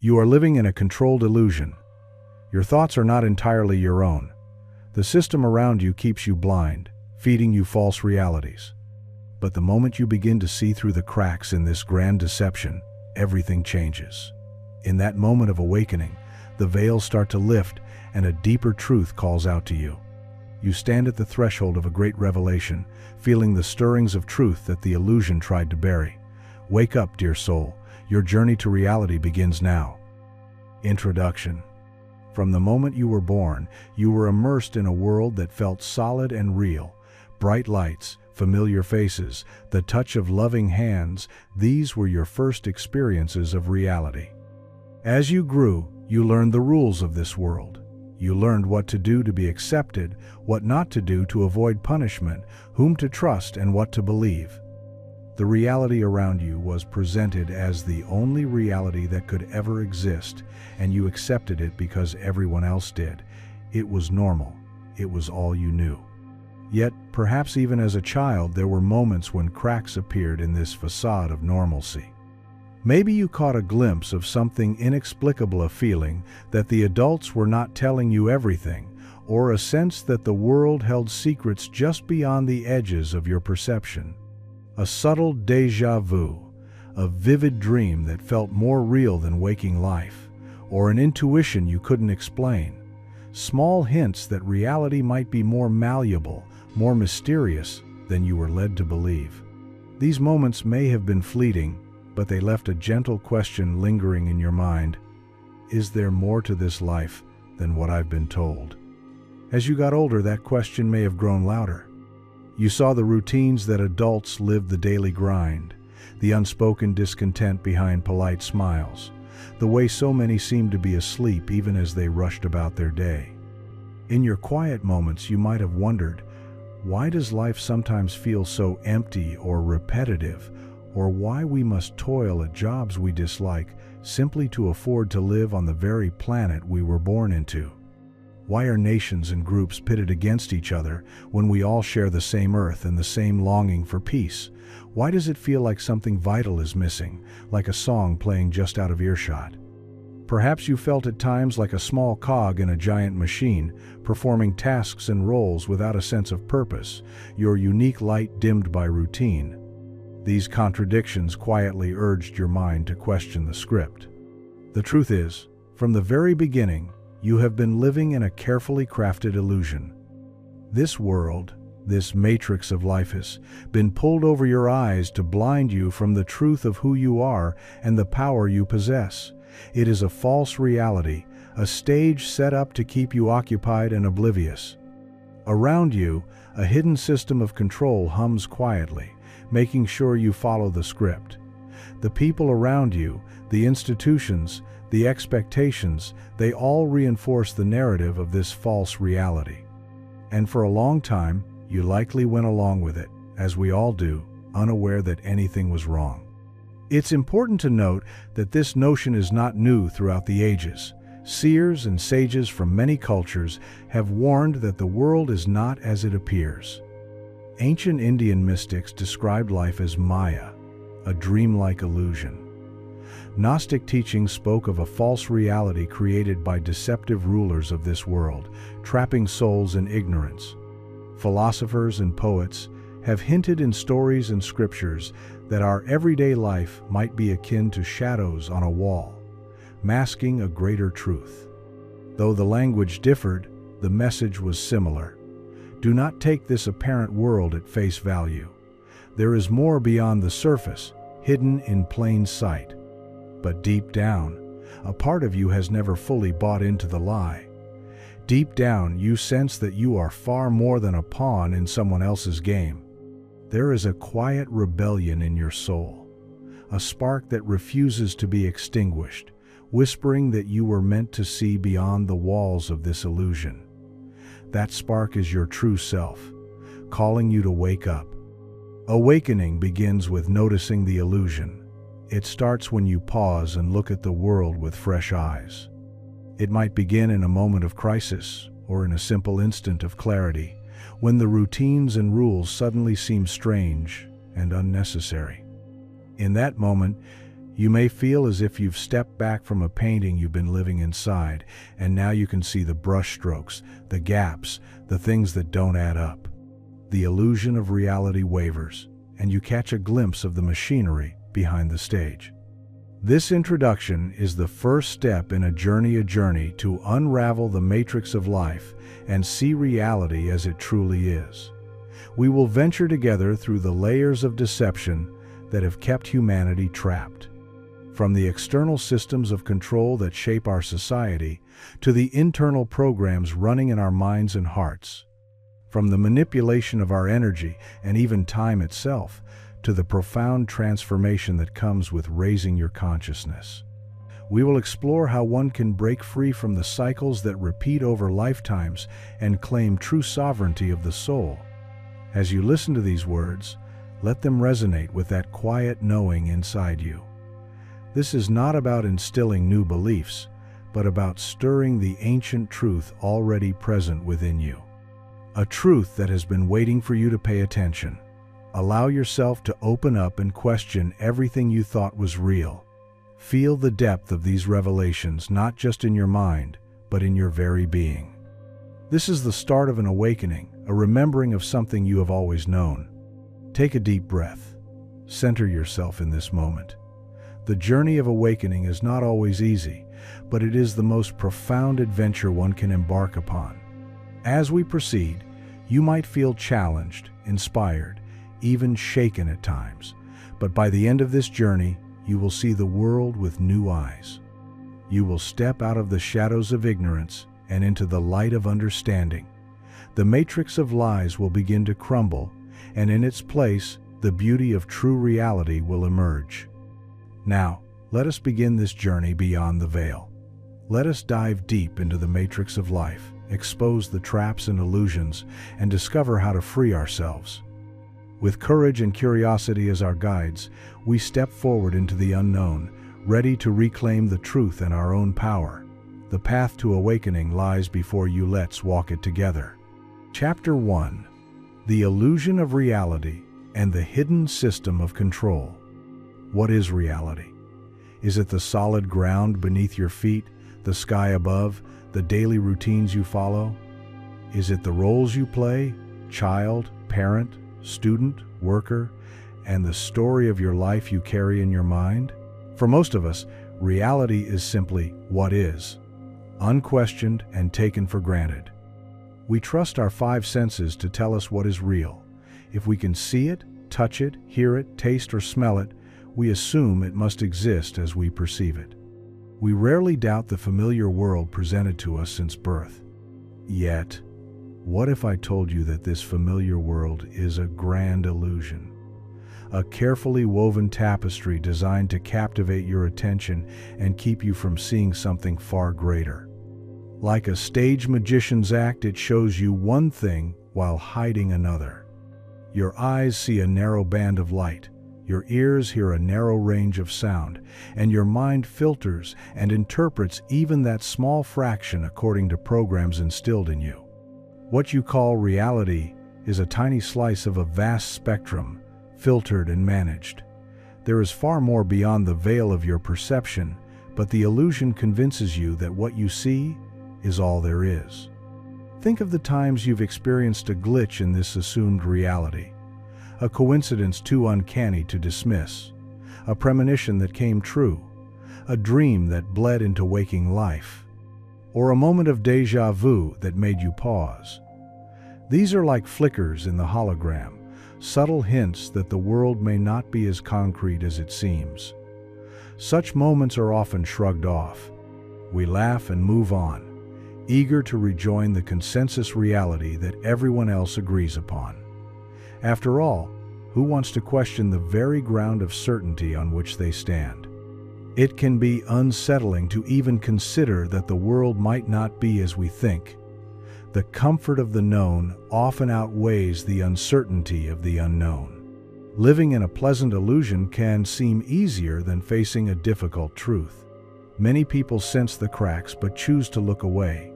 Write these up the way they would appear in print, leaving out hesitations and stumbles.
You are living in a controlled illusion. Your thoughts are not entirely your own. The system around you keeps you blind, feeding you false realities. But the moment you begin to see through the cracks in this grand deception, everything changes. In that moment of awakening, the veils start to lift and a deeper truth calls out to you. You stand at the threshold of a great revelation, feeling the stirrings of truth that the illusion tried to bury. Wake up, dear soul. Your journey to reality begins now. Introduction. From the moment you were born, you were immersed in a world that felt solid and real. Bright lights, familiar faces, the touch of loving hands, these were your first experiences of reality. As you grew, you learned the rules of this world. You learned what to do to be accepted, what not to do to avoid punishment, whom to trust and what to believe. The reality around you was presented as the only reality that could ever exist, and you accepted it because everyone else did. It was normal. It was all you knew. Yet, perhaps even as a child, there were moments when cracks appeared in this facade of normalcy. Maybe you caught a glimpse of something inexplicable, a feeling that the adults were not telling you everything, or a sense that the world held secrets just beyond the edges of your perception. A subtle déjà vu, a vivid dream that felt more real than waking life, or an intuition you couldn't explain. Small hints that reality might be more malleable, more mysterious than you were led to believe. These moments may have been fleeting, but they left a gentle question lingering in your mind. Is there more to this life than what I've been told? As you got older, that question may have grown louder. You saw the routines that adults lived, the daily grind, the unspoken discontent behind polite smiles, the way so many seemed to be asleep even as they rushed about their day. In your quiet moments, you might have wondered, why does life sometimes feel so empty or repetitive, or why we must toil at jobs we dislike simply to afford to live on the very planet we were born into? Why are nations and groups pitted against each other when we all share the same earth and the same longing for peace? Why does it feel like something vital is missing, like a song playing just out of earshot? Perhaps you felt at times like a small cog in a giant machine, performing tasks and roles without a sense of purpose, your unique light dimmed by routine. These contradictions quietly urged your mind to question the script. The truth is, from the very beginning, you have been living in a carefully crafted illusion. This world, this matrix of life has been pulled over your eyes to blind you from the truth of who you are and the power you possess. It is a false reality, a stage set up to keep you occupied and oblivious. Around you, a hidden system of control hums quietly, making sure you follow the script. The people around you, the institutions, the expectations, they all reinforce the narrative of this false reality. And for a long time, you likely went along with it, as we all do, unaware that anything was wrong. It's important to note that this notion is not new throughout the ages. Seers and sages from many cultures have warned that the world is not as it appears. Ancient Indian mystics described life as Maya, a dreamlike illusion. Gnostic teachings spoke of a false reality created by deceptive rulers of this world, trapping souls in ignorance. Philosophers and poets have hinted in stories and scriptures that our everyday life might be akin to shadows on a wall, masking a greater truth. Though the language differed, the message was similar. Do not take this apparent world at face value. There is more beyond the surface, hidden in plain sight. But deep down, a part of you has never fully bought into the lie. Deep down, you sense that you are far more than a pawn in someone else's game. There is a quiet rebellion in your soul, a spark that refuses to be extinguished, whispering that you were meant to see beyond the walls of this illusion. That spark is your true self, calling you to wake up. Awakening begins with noticing the illusion. It starts when you pause and look at the world with fresh eyes. It might begin in a moment of crisis or in a simple instant of clarity, when the routines and rules suddenly seem strange and unnecessary. In that moment, You may feel as if you've stepped back from a painting you've been living inside, and now you can see the brushstrokes, the gaps, the things that don't add up. The illusion of reality wavers, and you catch a glimpse of the machinery behind the stage. This introduction is the first step in a journey to unravel the matrix of life and see reality as it truly is. We will venture together through the layers of deception that have kept humanity trapped. From the external systems of control that shape our society to the internal programs running in our minds and hearts. From the manipulation of our energy and even time itself to the profound transformation that comes with raising your consciousness. We will explore how one can break free from the cycles that repeat over lifetimes and claim true sovereignty of the soul. As you listen to these words, let them resonate with that quiet knowing inside you. This is not about instilling new beliefs, but about stirring the ancient truth already present within you. A truth that has been waiting for you to pay attention. Allow yourself to open up and question everything you thought was real. Feel the depth of these revelations not just in your mind, but in your very being. This is the start of an awakening, a remembering of something you have always known. Take a deep breath. Center yourself in this moment. The journey of awakening is not always easy, but it is the most profound adventure one can embark upon. As we proceed, you might feel challenged, inspired, even shaken at times, but by the end of this journey, you will see the world with new eyes. You will step out of the shadows of ignorance and into the light of understanding. The matrix of lies will begin to crumble, and in its place, the beauty of true reality will emerge. Now, let us begin this journey beyond the veil. Let us dive deep into the matrix of life, expose the traps and illusions, and discover how to free ourselves. With courage and curiosity as our guides, we step forward into the unknown, ready to reclaim the truth and our own power. The path to awakening lies before you. Let's walk it together. Chapter 1. The Illusion of Reality and the Hidden System of Control. What is reality? Is it the solid ground beneath your feet, the sky above, the daily routines you follow? Is it the roles you play, child, parent, student, worker, and the story of your life you carry in your mind? For most of us, reality is simply what is, unquestioned and taken for granted. We trust our five senses to tell us what is real. If we can see it, touch it, hear it, taste or smell it, we assume it must exist as we perceive it. We rarely doubt the familiar world presented to us since birth. Yet, what if I told you that this familiar world is a grand illusion? A carefully woven tapestry designed to captivate your attention and keep you from seeing something far greater. Like a stage magician's act, it shows you one thing while hiding another. Your eyes see a narrow band of light, your ears hear a narrow range of sound, and your mind filters and interprets even that small fraction according to programs instilled in you. What you call reality is a tiny slice of a vast spectrum, filtered and managed. There is far more beyond the veil of your perception, but the illusion convinces you that what you see is all there is. Think of the times you've experienced a glitch in this assumed reality, a coincidence too uncanny to dismiss, a premonition that came true, a dream that bled into waking life, or a moment of déjà vu that made you pause. These are like flickers in the hologram, subtle hints that the world may not be as concrete as it seems. Such moments are often shrugged off. We laugh and move on, eager to rejoin the consensus reality that everyone else agrees upon. After all, who wants to question the very ground of certainty on which they stand? It can be unsettling to even consider that the world might not be as we think. The comfort of the known often outweighs the uncertainty of the unknown. Living in a pleasant illusion can seem easier than facing a difficult truth. Many people sense the cracks but choose to look away,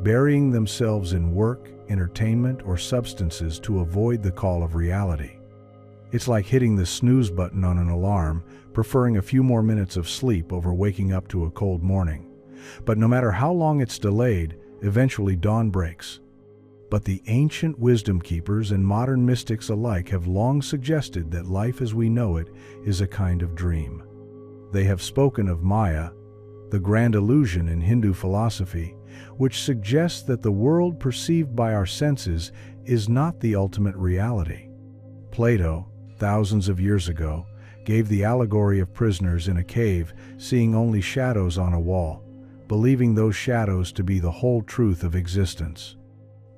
burying themselves in work, entertainment, or substances to avoid the call of reality. It's like hitting the snooze button on an alarm, preferring a few more minutes of sleep over waking up to a cold morning. But no matter how long it's delayed, eventually dawn breaks. But the ancient wisdom keepers and modern mystics alike have long suggested that life as we know it is a kind of dream. They have spoken of Maya, the grand illusion in Hindu philosophy, which suggests that the world perceived by our senses is not the ultimate reality. Plato, thousands of years ago, gave the allegory of prisoners in a cave seeing only shadows on a wall, believing those shadows to be the whole truth of existence.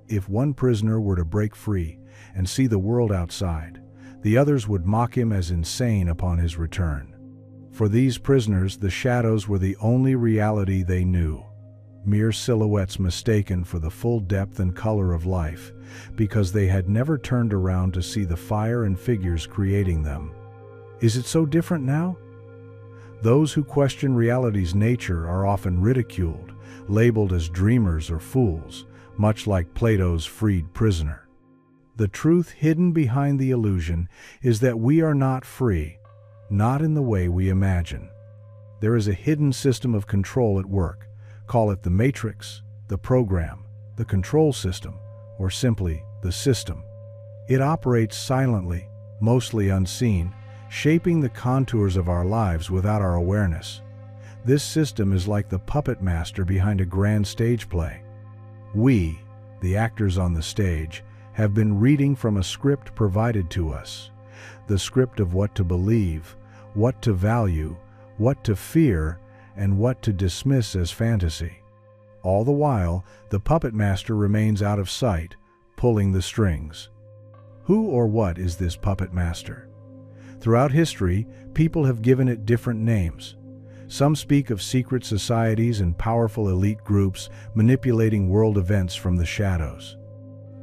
If one prisoner were to break free and see the world outside, the others would mock him as insane upon his return. For these prisoners, the shadows were the only reality they knew, mere silhouettes mistaken for the full depth and color of life, because they had never turned around to see the fire and figures creating them. Is it so different now? Those who question reality's nature are often ridiculed, labeled as dreamers or fools, much like Plato's freed prisoner. The truth hidden behind the illusion is that we are not free, not in the way we imagine. There is a hidden system of control at work. Call it the matrix, the program, the control system, or simply the system. It operates silently, mostly unseen, shaping the contours of our lives without our awareness. This system is like the puppet master behind a grand stage play. We, the actors on the stage, have been reading from a script provided to us. The script of what to believe, what to value, what to fear, and what to dismiss as fantasy. All the while, the puppet master remains out of sight, pulling the strings. Who or what is this puppet master? Throughout history, people have given it different names. Some speak of secret societies and powerful elite groups manipulating world events from the shadows.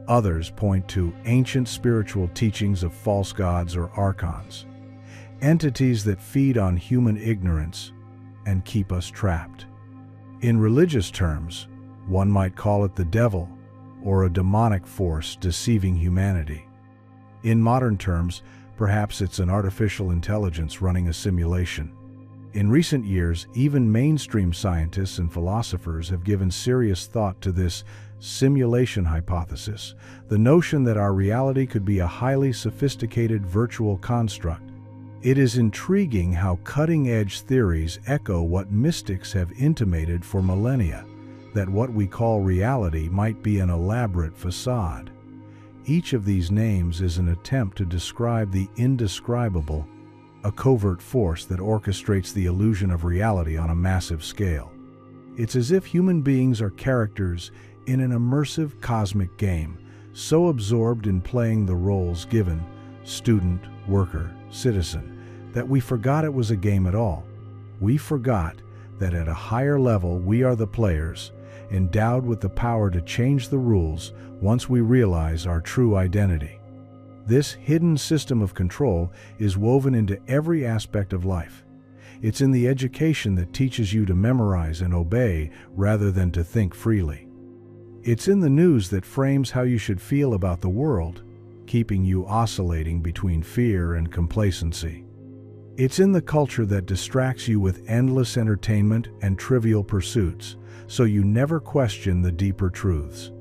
Others point to ancient spiritual teachings of false gods or archons, entities that feed on human ignorance and keep us trapped. In religious terms, one might call it the devil or a demonic force deceiving humanity. In modern terms, perhaps it's an artificial intelligence running a simulation. In recent years, even mainstream scientists and philosophers have given serious thought to this simulation hypothesis, the notion that our reality could be a highly sophisticated virtual construct. It is intriguing how cutting-edge theories echo what mystics have intimated for millennia, that what we call reality might be an elaborate facade. Each of these names is an attempt to describe the indescribable, a covert force that orchestrates the illusion of reality on a massive scale. It's as if human beings are characters in an immersive cosmic game, so absorbed in playing the roles given, student, worker, citizen, that we forgot it was a game at all. We forgot that at a higher level we are the players, endowed with the power to change the rules once we realize our true identity. This hidden system of control is woven into every aspect of life. It's in the education that teaches you to memorize and obey rather than to think freely. It's in the news that frames how you should feel about the world, keeping you oscillating between fear and complacency. It's in the culture that distracts you with endless entertainment and trivial pursuits, so you never question the deeper truths.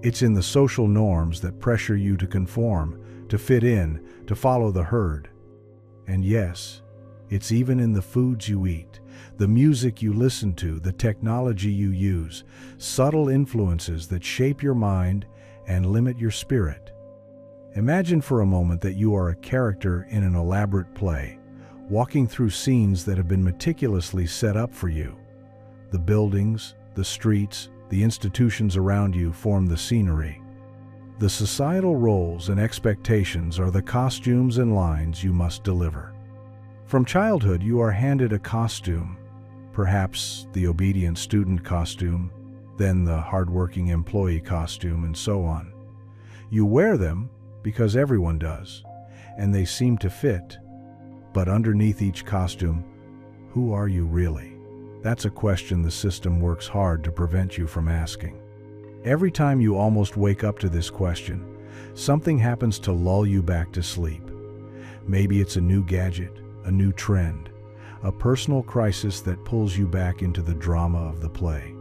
It's in the social norms that pressure you to conform, to fit in, to follow the herd. And yes, it's even in the foods you eat, the music you listen to, the technology you use, subtle influences that shape your mind and limit your spirit. Imagine for a moment that you are a character in an elaborate play, walking through scenes that have been meticulously set up for you. The buildings, the streets, the institutions around you form the scenery. The societal roles and expectations are the costumes and lines you must deliver. From childhood, you are handed a costume, perhaps the obedient student costume, then the hardworking employee costume, and so on. You wear them because everyone does, and they seem to fit. But underneath each costume, who are you really? That's a question the system works hard to prevent you from asking. Every time you almost wake up to this question, something happens to lull you back to sleep. Maybe it's a new gadget, a new trend, a personal crisis that pulls you back into the drama of the play.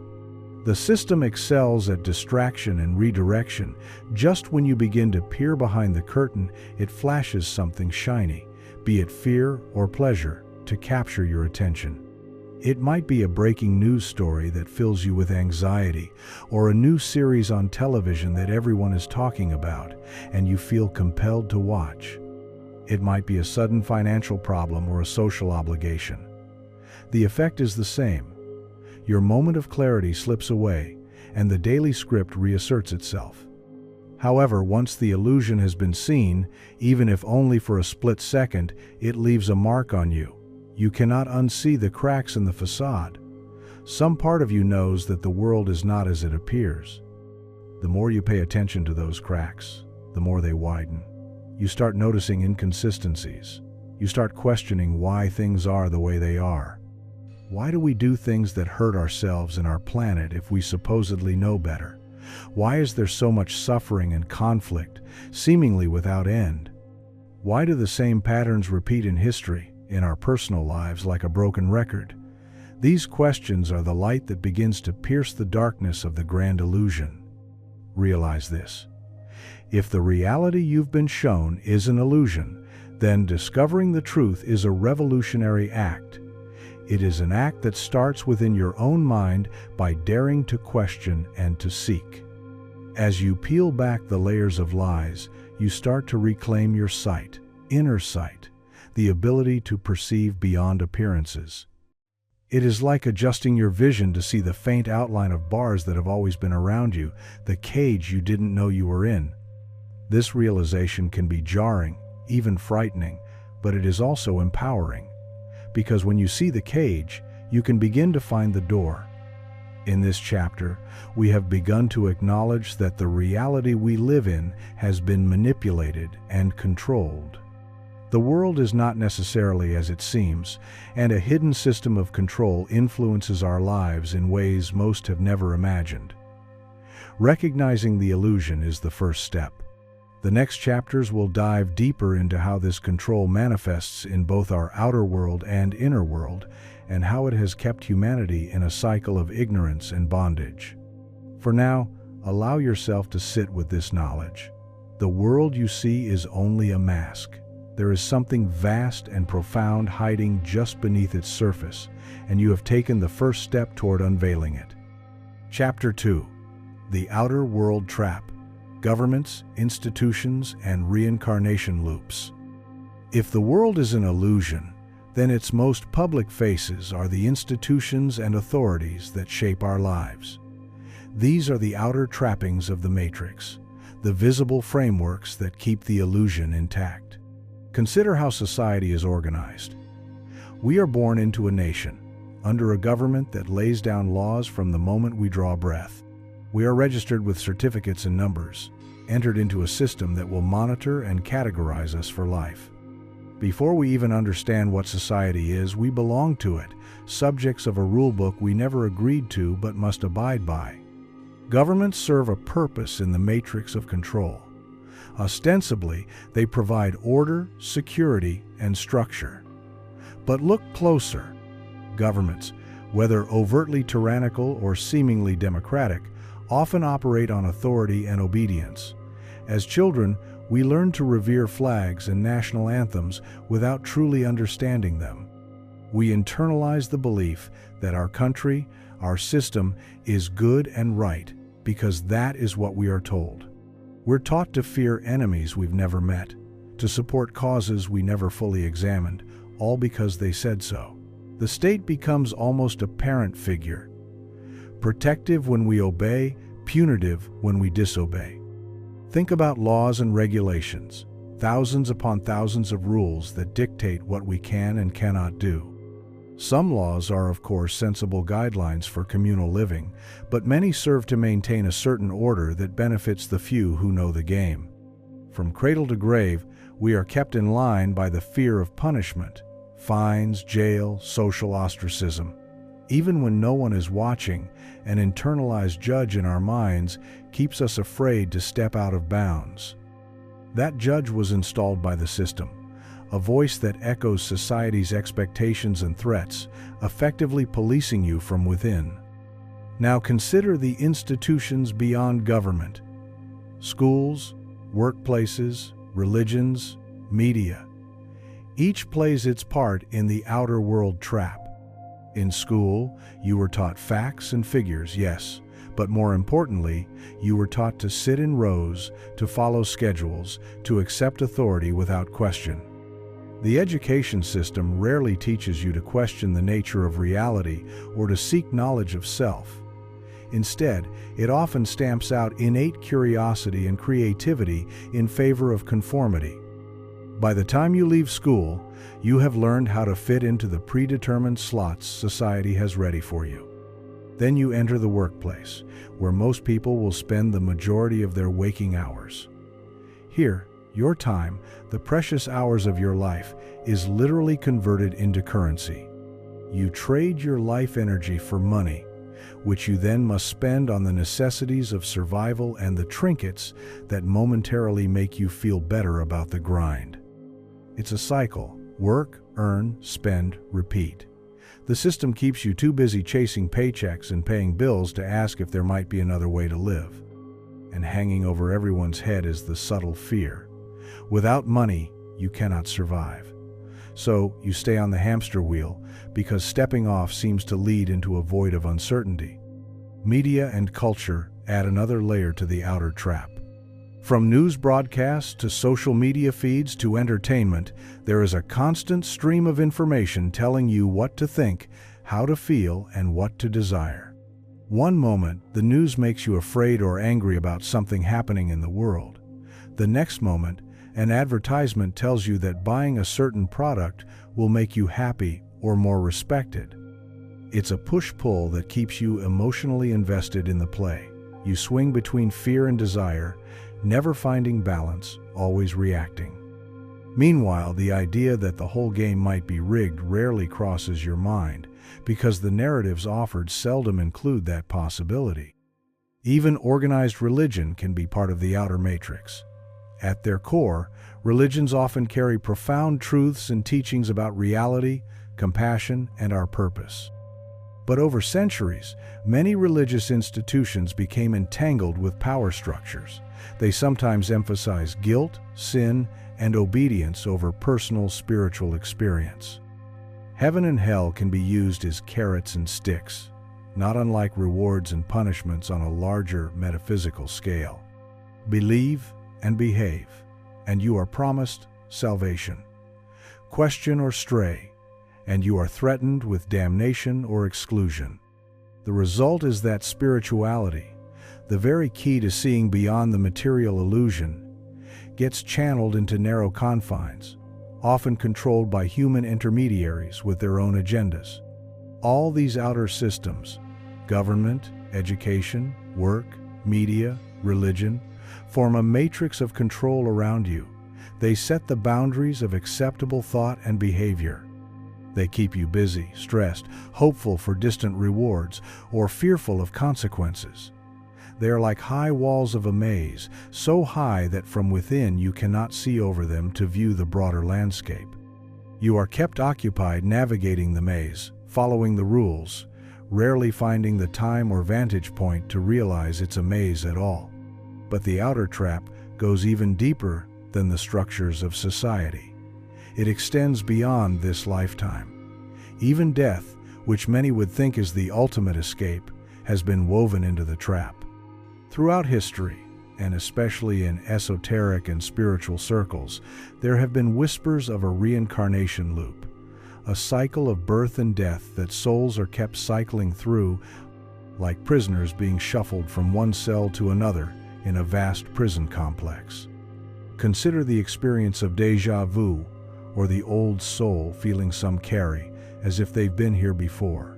The system excels at distraction and redirection. Just when you begin to peer behind the curtain, it flashes something shiny, be it fear or pleasure, to capture your attention. It might be a breaking news story that fills you with anxiety, or a new series on television that everyone is talking about, and you feel compelled to watch. It might be a sudden financial problem or a social obligation. The effect is the same. Your moment of clarity slips away, and the daily script reasserts itself. However, once the illusion has been seen, even if only for a split second, it leaves a mark on you. You cannot unsee the cracks in the facade. Some part of you knows that the world is not as it appears. The more you pay attention to those cracks, the more they widen. You start noticing inconsistencies. You start questioning why things are the way they are. Why do we do things that hurt ourselves and our planet if we supposedly know better? Why is there so much suffering and conflict, seemingly without end? Why do the same patterns repeat in history, in our personal lives, like a broken record? These questions are the light that begins to pierce the darkness of the grand illusion. Realize this. If the reality you've been shown is an illusion, then discovering the truth is a revolutionary act. It is an act that starts within your own mind by daring to question and to seek. As you peel back the layers of lies, you start to reclaim your sight, inner sight, the ability to perceive beyond appearances. It is like adjusting your vision to see the faint outline of bars that have always been around you, the cage you didn't know you were in. This realization can be jarring, even frightening, but it is also empowering. Because when you see the cage, you can begin to find the door. In this chapter, we have begun to acknowledge that the reality we live in has been manipulated and controlled. The world is not necessarily as it seems, and a hidden system of control influences our lives in ways most have never imagined. Recognizing the illusion is the first step. The next chapters will dive deeper into how this control manifests in both our outer world and inner world, and how it has kept humanity in a cycle of ignorance and bondage. For now, allow yourself to sit with this knowledge. The world you see is only a mask. There is something vast and profound hiding just beneath its surface, and you have taken the first step toward unveiling it. Chapter 2. The Outer World Trap. Governments, institutions, and reincarnation loops. If the world is an illusion, then its most public faces are the institutions and authorities that shape our lives. These are the outer trappings of the matrix, the visible frameworks that keep the illusion intact. Consider how society is organized. We are born into a nation, under a government that lays down laws from the moment we draw breath. We are registered with certificates and numbers, entered into a system that will monitor and categorize us for life. Before we even understand what society is, we belong to it, subjects of a rulebook we never agreed to but must abide by. Governments serve a purpose in the matrix of control. Ostensibly, they provide order, security, and structure. But look closer. Governments, whether overtly tyrannical or seemingly democratic, often operate on authority and obedience. As children, we learn to revere flags and national anthems without truly understanding them. We internalize the belief that our country, our system, is good and right because that is what we are told. We're taught to fear enemies we've never met, to support causes we never fully examined, all because they said so. The state becomes almost a parent figure, protective when we obey, punitive when we disobey. Think about laws and regulations, thousands upon thousands of rules that dictate what we can and cannot do. Some laws are, of course, sensible guidelines for communal living, but many serve to maintain a certain order that benefits the few who know the game. From cradle to grave, we are kept in line by the fear of punishment, fines, jail, social ostracism. Even when no one is watching, an internalized judge in our minds keeps us afraid to step out of bounds. That judge was installed by the system, a voice that echoes society's expectations and threats, effectively policing you from within. Now consider the institutions beyond government: schools, workplaces, religions, media. Each plays its part in the outer world trap. In school, you were taught facts and figures, yes, but more importantly, you were taught to sit in rows, to follow schedules, to accept authority without question. The education system rarely teaches you to question the nature of reality or to seek knowledge of self. Instead, it often stamps out innate curiosity and creativity in favor of conformity. By the time you leave school, you have learned how to fit into the predetermined slots society has ready for you. Then you enter the workplace, where most people will spend the majority of their waking hours. Here, your time, the precious hours of your life, is literally converted into currency. You trade your life energy for money, which you then must spend on the necessities of survival and the trinkets that momentarily make you feel better about the grind. It's a cycle: work, earn, spend, repeat. The system keeps you too busy chasing paychecks and paying bills to ask if there might be another way to live. And hanging over everyone's head is the subtle fear: without money, you cannot survive. So you stay on the hamster wheel because stepping off seems to lead into a void of uncertainty. Media and culture add another layer to the outer trap. From news broadcasts to social media feeds to entertainment, there is a constant stream of information telling you what to think, how to feel, and what to desire. One moment, the news makes you afraid or angry about something happening in the world. The next moment, an advertisement tells you that buying a certain product will make you happy or more respected. It's a push-pull that keeps you emotionally invested in the play. You swing between fear and desire, never finding balance, always reacting. Meanwhile, the idea that the whole game might be rigged rarely crosses your mind, because the narratives offered seldom include that possibility. Even organized religion can be part of the outer matrix. At their core, religions often carry profound truths and teachings about reality, compassion, and our purpose. But over centuries, many religious institutions became entangled with power structures. They sometimes emphasize guilt, sin, and obedience over personal spiritual experience. Heaven and hell can be used as carrots and sticks, not unlike rewards and punishments on a larger metaphysical scale. Believe and behave, and you are promised salvation. Question or stray, and you are threatened with damnation or exclusion. The result is that spirituality, the very key to seeing beyond the material illusion, gets channeled into narrow confines, often controlled by human intermediaries with their own agendas. All these outer systems, government, education, work, media, religion, form a matrix of control around you. They set the boundaries of acceptable thought and behavior. They keep you busy, stressed, hopeful for distant rewards, or fearful of consequences. They are like high walls of a maze, so high that from within you cannot see over them to view the broader landscape. You are kept occupied navigating the maze, following the rules, rarely finding the time or vantage point to realize it's a maze at all. But the outer trap goes even deeper than the structures of society. It extends beyond this lifetime. Even death, which many would think is the ultimate escape, has been woven into the trap. Throughout history, and especially in esoteric and spiritual circles, there have been whispers of a reincarnation loop, a cycle of birth and death that souls are kept cycling through, like prisoners being shuffled from one cell to another in a vast prison complex. Consider the experience of déjà vu, or the old soul feeling some carry, as if they've been here before.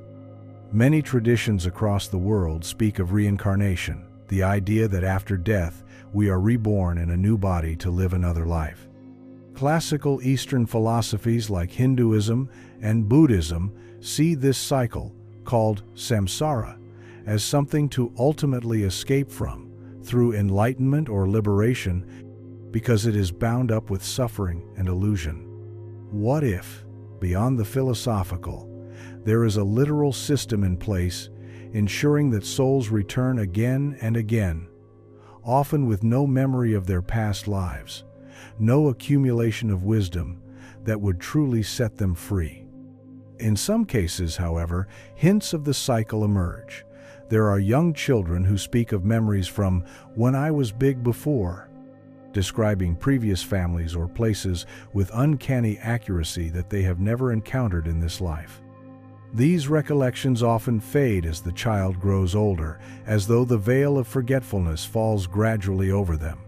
Many traditions across the world speak of reincarnation, the idea that after death, we are reborn in a new body to live another life. Classical Eastern philosophies like Hinduism and Buddhism see this cycle, called samsara, as something to ultimately escape from through enlightenment or liberation, because it is bound up with suffering and illusion. What if, beyond the philosophical, there is a literal system in place ensuring that souls return again and again, often with no memory of their past lives, no accumulation of wisdom that would truly set them free? In some cases, however, hints of the cycle emerge. There are young children who speak of memories from when I was big before, describing previous families or places with uncanny accuracy that they have never encountered in this life. These recollections often fade as the child grows older, as though the veil of forgetfulness falls gradually over them.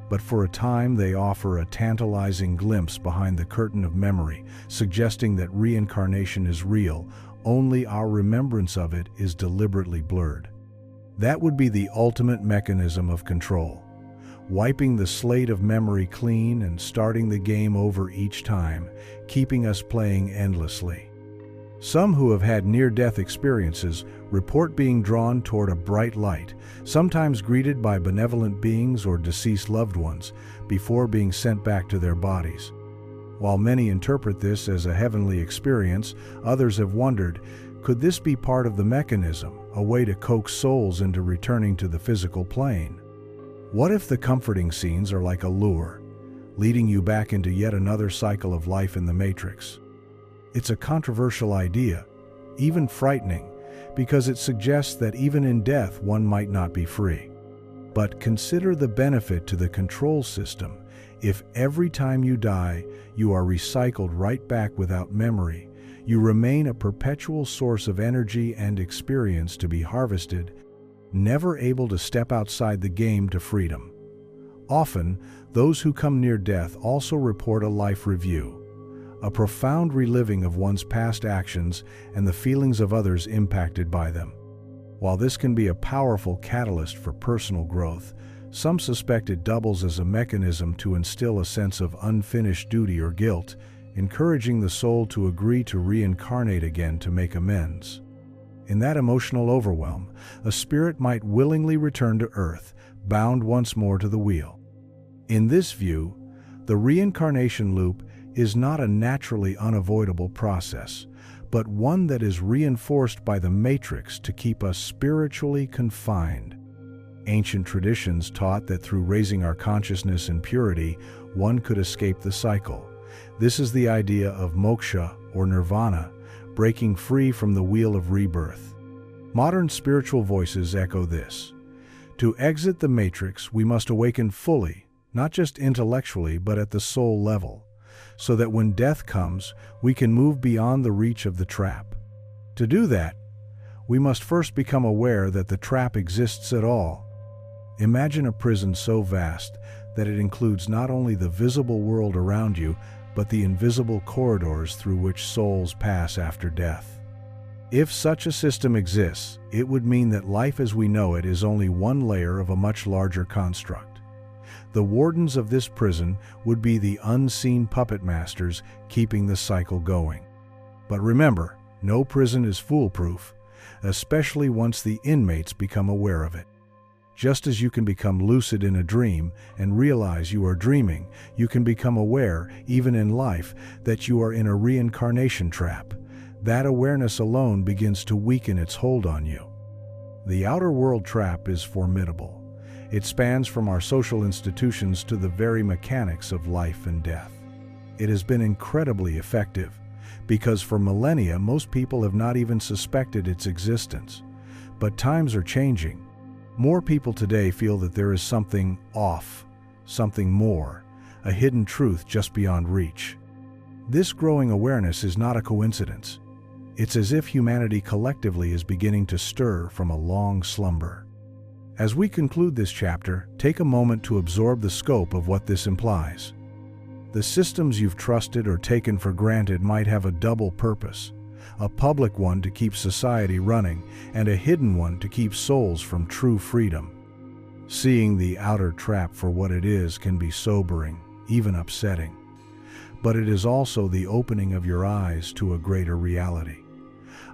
But for a time they offer a tantalizing glimpse behind the curtain of memory, suggesting that reincarnation is real, only our remembrance of it is deliberately blurred. That would be the ultimate mechanism of control, wiping the slate of memory clean and starting the game over each time, keeping us playing endlessly. Some who have had near-death experiences report being drawn toward a bright light, sometimes greeted by benevolent beings or deceased loved ones, before being sent back to their bodies. While many interpret this as a heavenly experience, others have wondered, could this be part of the mechanism, a way to coax souls into returning to the physical plane? What if the comforting scenes are like a lure, leading you back into yet another cycle of life in the Matrix? It's a controversial idea, even frightening, because it suggests that even in death one might not be free. But consider the benefit to the control system. If every time you die, you are recycled right back without memory, you remain a perpetual source of energy and experience to be harvested, never able to step outside the game to freedom. Often, those who come near death also report a life review, a profound reliving of one's past actions and the feelings of others impacted by them. While this can be a powerful catalyst for personal growth, some suspect it doubles as a mechanism to instill a sense of unfinished duty or guilt, encouraging the soul to agree to reincarnate again to make amends. In that emotional overwhelm, a spirit might willingly return to Earth, bound once more to the wheel. In this view, the reincarnation loop is not a naturally unavoidable process, but one that is reinforced by the Matrix to keep us spiritually confined. Ancient traditions taught that through raising our consciousness in purity, one could escape the cycle. This is the idea of moksha or nirvana, breaking free from the wheel of rebirth. Modern spiritual voices echo this. To exit the Matrix, we must awaken fully, not just intellectually, but at the soul level, so that when death comes, we can move beyond the reach of the trap. To do that, we must first become aware that the trap exists at all. Imagine a prison so vast that it includes not only the visible world around you, but the invisible corridors through which souls pass after death. If such a system exists, it would mean that life as we know it is only one layer of a much larger construct. The wardens of this prison would be the unseen puppet masters keeping the cycle going. But remember, no prison is foolproof, especially once the inmates become aware of it. Just as you can become lucid in a dream and realize you are dreaming, you can become aware, even in life, that you are in a reincarnation trap. That awareness alone begins to weaken its hold on you. The outer world trap is formidable. It spans from our social institutions to the very mechanics of life and death. It has been incredibly effective, because for millennia most people have not even suspected its existence. But times are changing. More people today feel that there is something off, something more, a hidden truth just beyond reach. This growing awareness is not a coincidence. It's as if humanity collectively is beginning to stir from a long slumber. As we conclude this chapter, take a moment to absorb the scope of what this implies. The systems you've trusted or taken for granted might have a double purpose. A public one to keep society running, and a hidden one to keep souls from true freedom. Seeing the outer trap for what it is can be sobering, even upsetting. But it is also the opening of your eyes to a greater reality.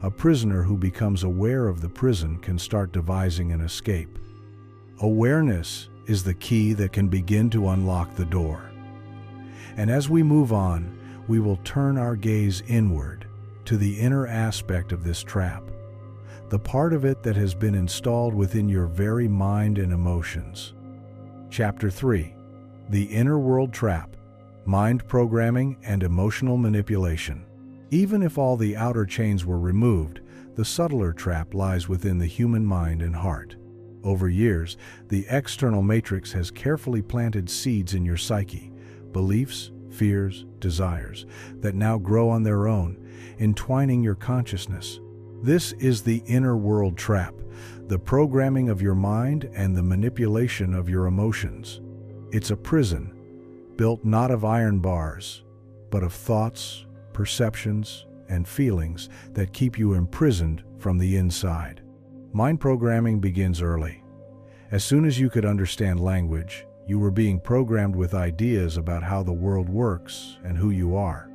A prisoner who becomes aware of the prison can start devising an escape. Awareness is the key that can begin to unlock the door. And as we move on, we will turn our gaze inward to the inner aspect of this trap, the part of it that has been installed within your very mind and emotions. Chapter 3: The Inner World Trap, Mind Programming and Emotional Manipulation. Even if all the outer chains were removed, the subtler trap lies within the human mind and heart. Over years, the external matrix has carefully planted seeds in your psyche, beliefs, fears, desires, that now grow on their own, entwining your consciousness. This is the inner world trap, the programming of your mind and the manipulation of your emotions. It's a prison, built not of iron bars, but of thoughts, perceptions, and feelings that keep you imprisoned from the inside. Mind programming begins early. As soon as you could understand language, you were being programmed with ideas about how the world works and who you are.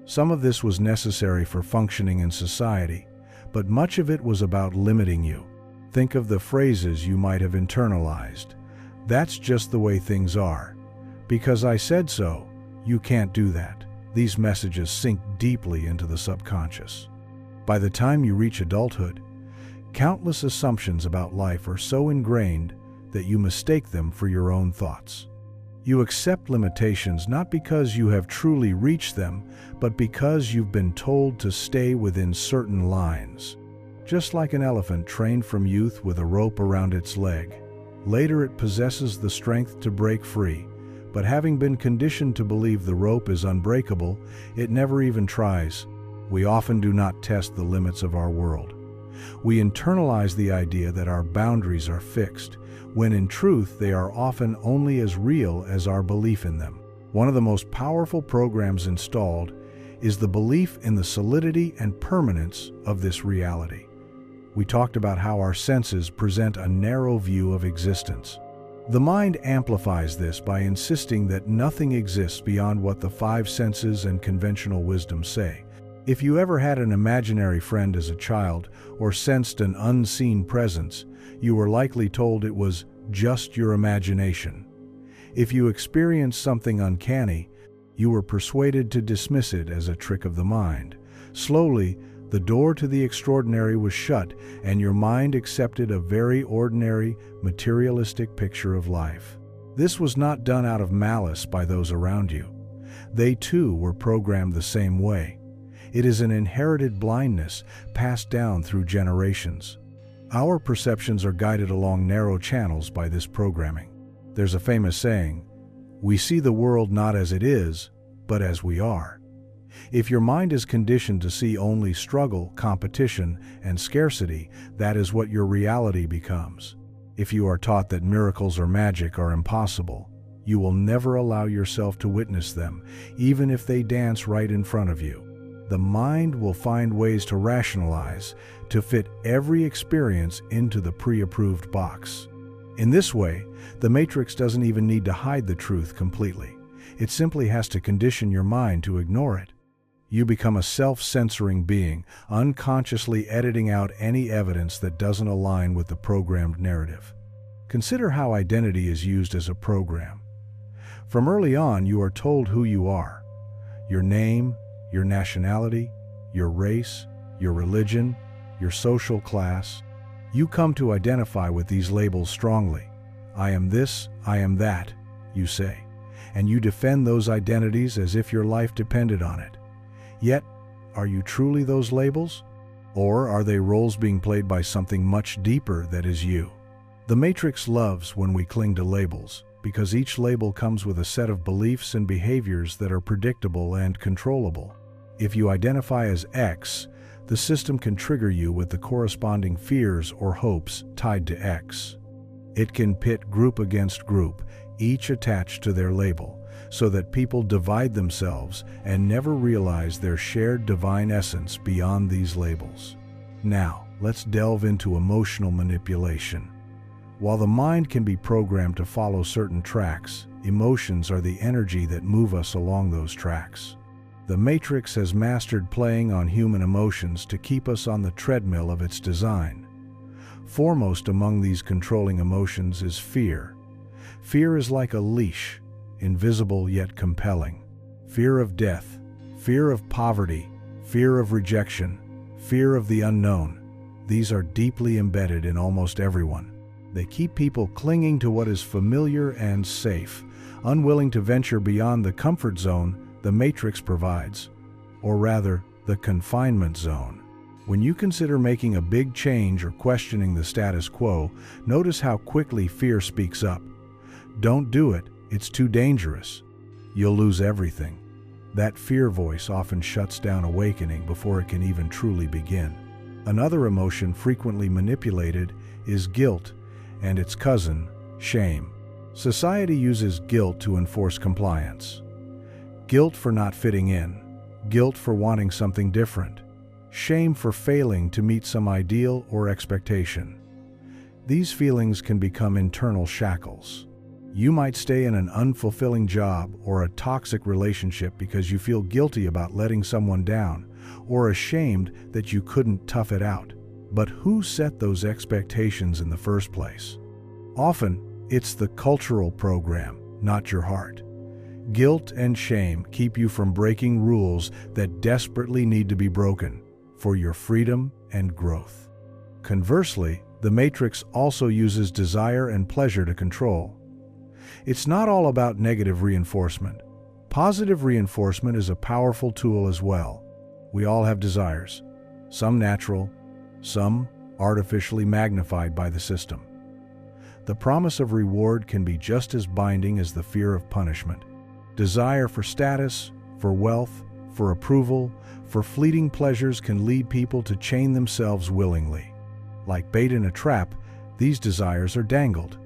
Some of this was necessary for functioning in society, but much of it was about limiting you. Think of the phrases you might have internalized. "That's just the way things are. Because I said so, you can't do that." These messages sink deeply into the subconscious. By the time you reach adulthood, countless assumptions about life are so ingrained that you mistake them for your own thoughts. You accept limitations not because you have truly reached them, but because you've been told to stay within certain lines. Just like an elephant trained from youth with a rope around its leg, later it possesses the strength to break free, but having been conditioned to believe the rope is unbreakable, it never even tries. We often do not test the limits of our world. We internalize the idea that our boundaries are fixed, when in truth they are often only as real as our belief in them. One of the most powerful programs installed is the belief in the solidity and permanence of this reality. We talked about how our senses present a narrow view of existence. The mind amplifies this by insisting that nothing exists beyond what the five senses and conventional wisdom say. If you ever had an imaginary friend as a child or sensed an unseen presence, you were likely told it was just your imagination. If you experienced something uncanny, you were persuaded to dismiss it as a trick of the mind. Slowly, the door to the extraordinary was shut, and your mind accepted a very ordinary, materialistic picture of life. This was not done out of malice by those around you. They too were programmed the same way. It is an inherited blindness passed down through generations. Our perceptions are guided along narrow channels by this programming. There's a famous saying, "We see the world not as it is, but as we are." If your mind is conditioned to see only struggle, competition, and scarcity, that is what your reality becomes. If you are taught that miracles or magic are impossible, you will never allow yourself to witness them, even if they dance right in front of you. The mind will find ways to rationalize, to fit every experience into the pre-approved box. In this way, the matrix doesn't even need to hide the truth completely. It simply has to condition your mind to ignore it. You become a self-censoring being, unconsciously editing out any evidence that doesn't align with the programmed narrative. Consider how identity is used as a program. From early on, you are told who you are. Your name, your nationality, your race, your religion, your social class. You come to identify with these labels strongly. "I am this, I am that," you say, and you defend those identities as if your life depended on it. Yet, are you truly those labels? Or are they roles being played by something much deeper that is you? The Matrix loves when we cling to labels, because each label comes with a set of beliefs and behaviors that are predictable and controllable. If you identify as X, the system can trigger you with the corresponding fears or hopes tied to X. It can pit group against group, each attached to their label, so that people divide themselves and never realize their shared divine essence beyond these labels. Now, let's delve into emotional manipulation. While the mind can be programmed to follow certain tracks, emotions are the energy that move us along those tracks. The Matrix has mastered playing on human emotions to keep us on the treadmill of its design. Foremost among these controlling emotions is fear. Fear is like a leash, invisible yet compelling. Fear of death, Fear of poverty, fear of rejection, fear of the unknown. These are deeply embedded in almost everyone. They keep people clinging to what is familiar and safe, unwilling to venture beyond the comfort zone the Matrix provides, or rather, the confinement zone. When you consider making a big change or questioning the status quo, notice how quickly fear speaks up. Don't do it, it's too dangerous. You'll lose everything. That fear voice often shuts down awakening before it can even truly begin. Another emotion frequently manipulated is guilt, and its cousin, shame. Society uses guilt to enforce compliance. Guilt for not fitting in, guilt for wanting something different, shame for failing to meet some ideal or expectation. These feelings can become internal shackles. You might stay in an unfulfilling job or a toxic relationship because you feel guilty about letting someone down, or ashamed that you couldn't tough it out. But who set those expectations in the first place? Often, it's the cultural program, not your heart. Guilt and shame keep you from breaking rules that desperately need to be broken for your freedom and growth. Conversely, the Matrix also uses desire and pleasure to control. It's not all about negative reinforcement. Positive reinforcement is a powerful tool as well. We all have desires, some natural, some artificially magnified by the system. The promise of reward can be just as binding as the fear of punishment. Desire for status, for wealth, for approval, for fleeting pleasures can lead people to chain themselves willingly. Like bait in a trap, these desires are dangled.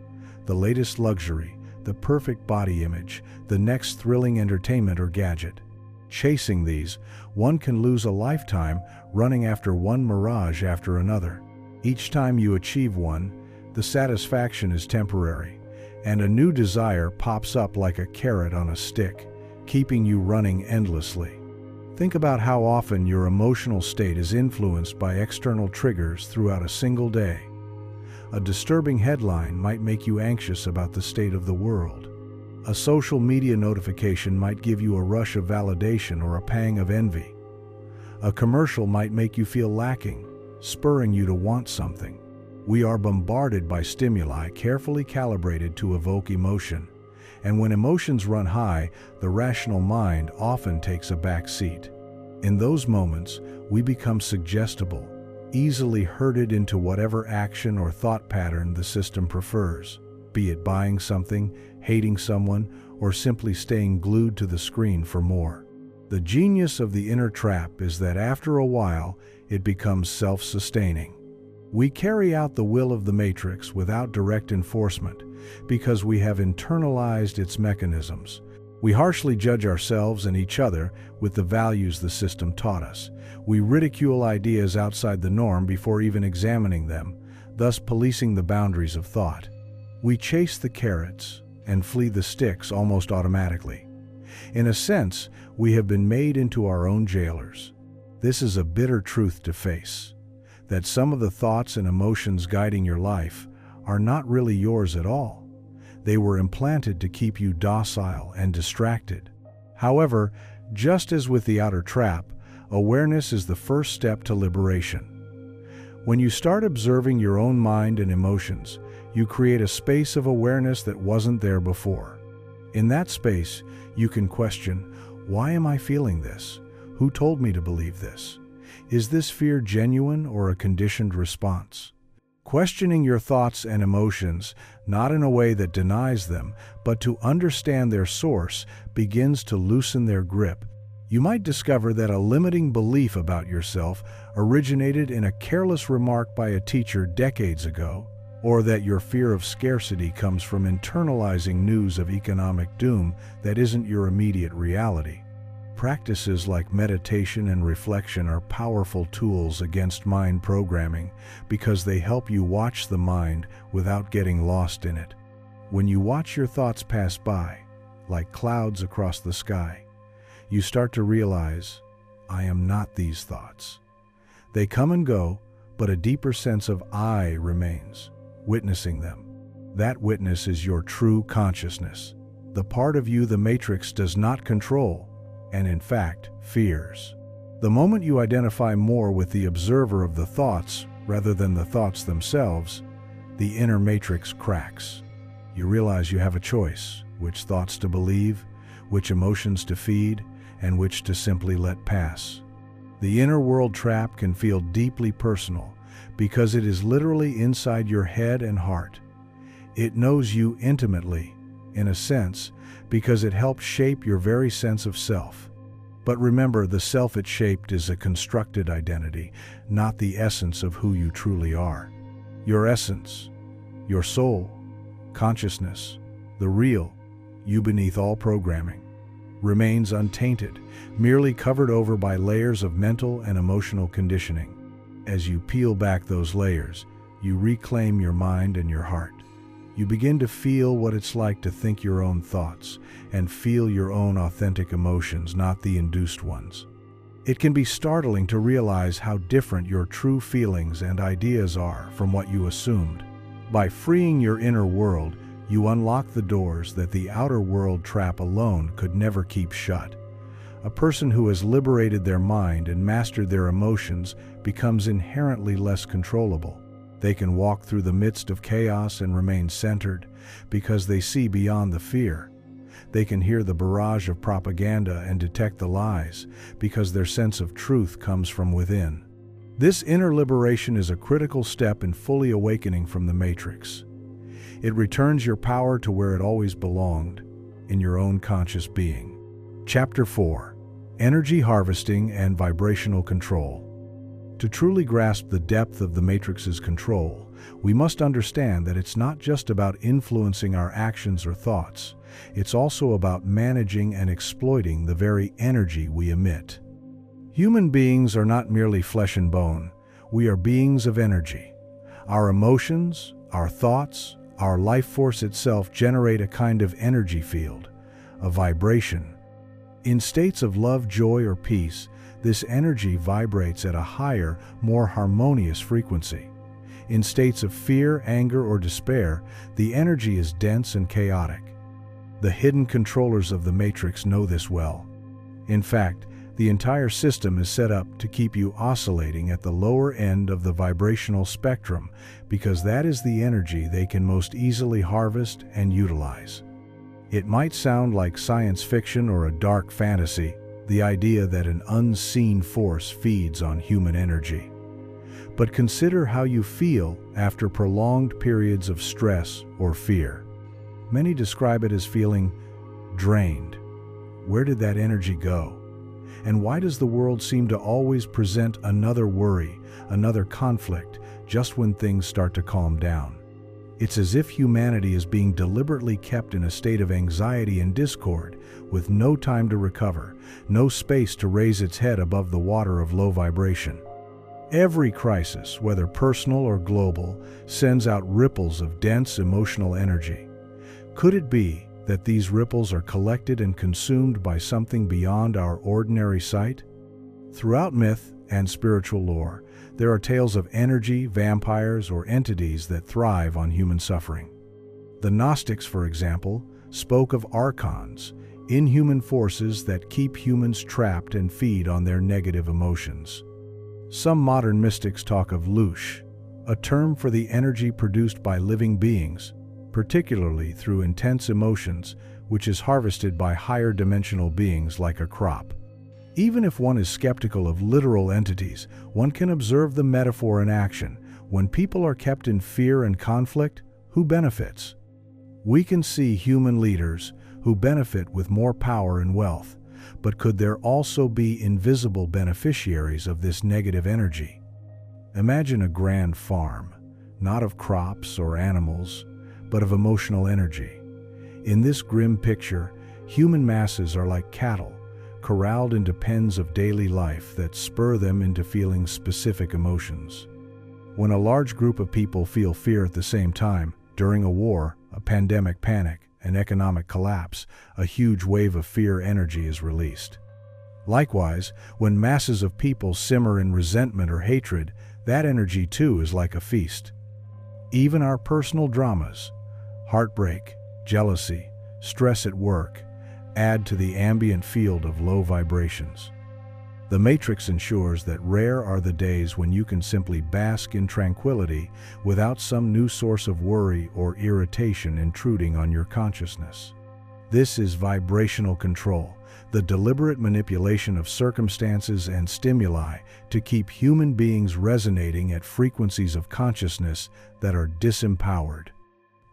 The latest luxury, the perfect body image, the next thrilling entertainment or gadget. Chasing these, one can lose a lifetime running after one mirage after another. Each time you achieve one, the satisfaction is temporary, and a new desire pops up like a carrot on a stick, keeping you running endlessly. Think about how often your emotional state is influenced by external triggers throughout a single day. A disturbing headline might make you anxious about the state of the world. A social media notification might give you a rush of validation or a pang of envy. A commercial might make you feel lacking, spurring you to want something. We are bombarded by stimuli carefully calibrated to evoke emotion, and when emotions run high, the rational mind often takes a back seat. In those moments, we become suggestible, easily herded into whatever action or thought pattern the system prefers, be it buying something, hating someone, or simply staying glued to the screen for more. The genius of the inner trap is that after a while, it becomes self-sustaining. We carry out the will of the Matrix without direct enforcement because we have internalized its mechanisms. We harshly judge ourselves and each other with the values the system taught us. We ridicule ideas outside the norm before even examining them, thus policing the boundaries of thought. We chase the carrots and flee the sticks almost automatically. In a sense, we have been made into our own jailers. This is a bitter truth to face, that some of the thoughts and emotions guiding your life are not really yours at all. They were implanted to keep you docile and distracted. However, just as with the outer trap, awareness is the first step to liberation. When you start observing your own mind and emotions, you create a space of awareness that wasn't there before. In that space, you can question, why am I feeling this? Who told me to believe this? Is this fear genuine or a conditioned response? Questioning your thoughts and emotions, not in a way that denies them, but to understand their source, begins to loosen their grip. You might discover that a limiting belief about yourself originated in a careless remark by a teacher decades ago, or that your fear of scarcity comes from internalizing news of economic doom that isn't your immediate reality. Practices like meditation and reflection are powerful tools against mind programming because they help you watch the mind without getting lost in it. When you watch your thoughts pass by, like clouds across the sky, you start to realize, I am not these thoughts. They come and go, but a deeper sense of I remains, witnessing them. That witness is your true consciousness, the part of you the Matrix does not control, and in fact, fears. The moment you identify more with the observer of the thoughts rather than the thoughts themselves, the inner matrix cracks. You realize you have a choice: which thoughts to believe, which emotions to feed, and which to simply let pass. The inner world trap can feel deeply personal because it is literally inside your head and heart. It knows you intimately, in a sense, because it helped shape your very sense of self. But remember, the self it shaped is a constructed identity, not the essence of who you truly are. Your essence, your soul, consciousness, the real, you beneath all programming, remains untainted, merely covered over by layers of mental and emotional conditioning. As you peel back those layers, you reclaim your mind and your heart. You begin to feel what it's like to think your own thoughts and feel your own authentic emotions, not the induced ones. It can be startling to realize how different your true feelings and ideas are from what you assumed. By freeing your inner world, you unlock the doors that the outer world trap alone could never keep shut. A person who has liberated their mind and mastered their emotions becomes inherently less controllable. They can walk through the midst of chaos and remain centered because they see beyond the fear. They can hear the barrage of propaganda and detect the lies because their sense of truth comes from within. This inner liberation is a critical step in fully awakening from the matrix. It returns your power to where it always belonged, in your own conscious being. Chapter 4: Energy Harvesting and Vibrational Control. To truly grasp the depth of the matrix's control, we must understand that it's not just about influencing our actions or thoughts. It's also about managing and exploiting the very energy we emit. Human beings are not merely flesh and bone. We are beings of energy. Our emotions, our thoughts, our life force itself generate a kind of energy field, a vibration. In states of love, joy, or peace, this energy vibrates at a higher, more harmonious frequency. In states of fear, anger, or despair, the energy is dense and chaotic. The hidden controllers of the matrix know this well. In fact, the entire system is set up to keep you oscillating at the lower end of the vibrational spectrum because that is the energy they can most easily harvest and utilize. It might sound like science fiction or a dark fantasy, the idea that an unseen force feeds on human energy. But consider how you feel after prolonged periods of stress or fear. Many describe it as feeling drained. Where did that energy go? And why does the world seem to always present another worry, another conflict, just when things start to calm down? It's as if humanity is being deliberately kept in a state of anxiety and discord, with no time to recover, no space to raise its head above the water of low vibration. Every crisis, whether personal or global, sends out ripples of dense emotional energy. Could it be that these ripples are collected and consumed by something beyond our ordinary sight? Throughout myth and spiritual lore, there are tales of energy, vampires, or entities that thrive on human suffering. The Gnostics, for example, spoke of archons, inhuman forces that keep humans trapped and feed on their negative emotions. Some modern mystics talk of louche, a term for the energy produced by living beings, particularly through intense emotions, which is harvested by higher dimensional beings like a crop. Even if one is skeptical of literal entities, one can observe the metaphor in action. When people are kept in fear and conflict, who benefits? We can see human leaders who benefit with more power and wealth, but could there also be invisible beneficiaries of this negative energy? Imagine a grand farm, not of crops or animals, but of emotional energy. In this grim picture, human masses are like cattle, corralled into pens of daily life that spur them into feeling specific emotions. When a large group of people feel fear at the same time, during a war, a pandemic panic, an economic collapse, a huge wave of fear energy is released. Likewise, when masses of people simmer in resentment or hatred, that energy too is like a feast. Even our personal dramas, heartbreak, jealousy, stress at work, add to the ambient field of low vibrations. The matrix ensures that rare are the days when you can simply bask in tranquility without some new source of worry or irritation intruding on your consciousness. This is vibrational control, the deliberate manipulation of circumstances and stimuli to keep human beings resonating at frequencies of consciousness that are disempowered.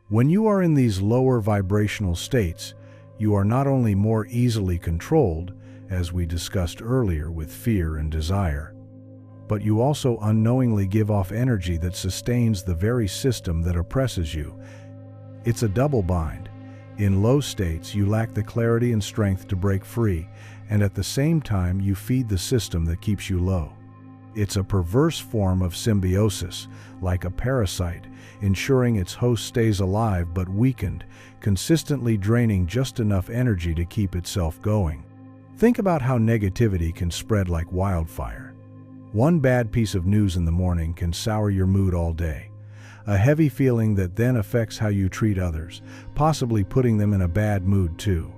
When you are in these lower vibrational states, you are not only more easily controlled, as we discussed earlier with fear and desire, but you also unknowingly give off energy that sustains the very system that oppresses you. It's a double bind. In low states, you lack the clarity and strength to break free, and at the same time, you feed the system that keeps you low. It's a perverse form of symbiosis, like a parasite, ensuring its host stays alive but weakened, consistently draining just enough energy to keep itself going. Think about how negativity can spread like wildfire. One bad piece of news in the morning can sour your mood all day. A heavy feeling that then affects how you treat others, possibly putting them in a bad mood too.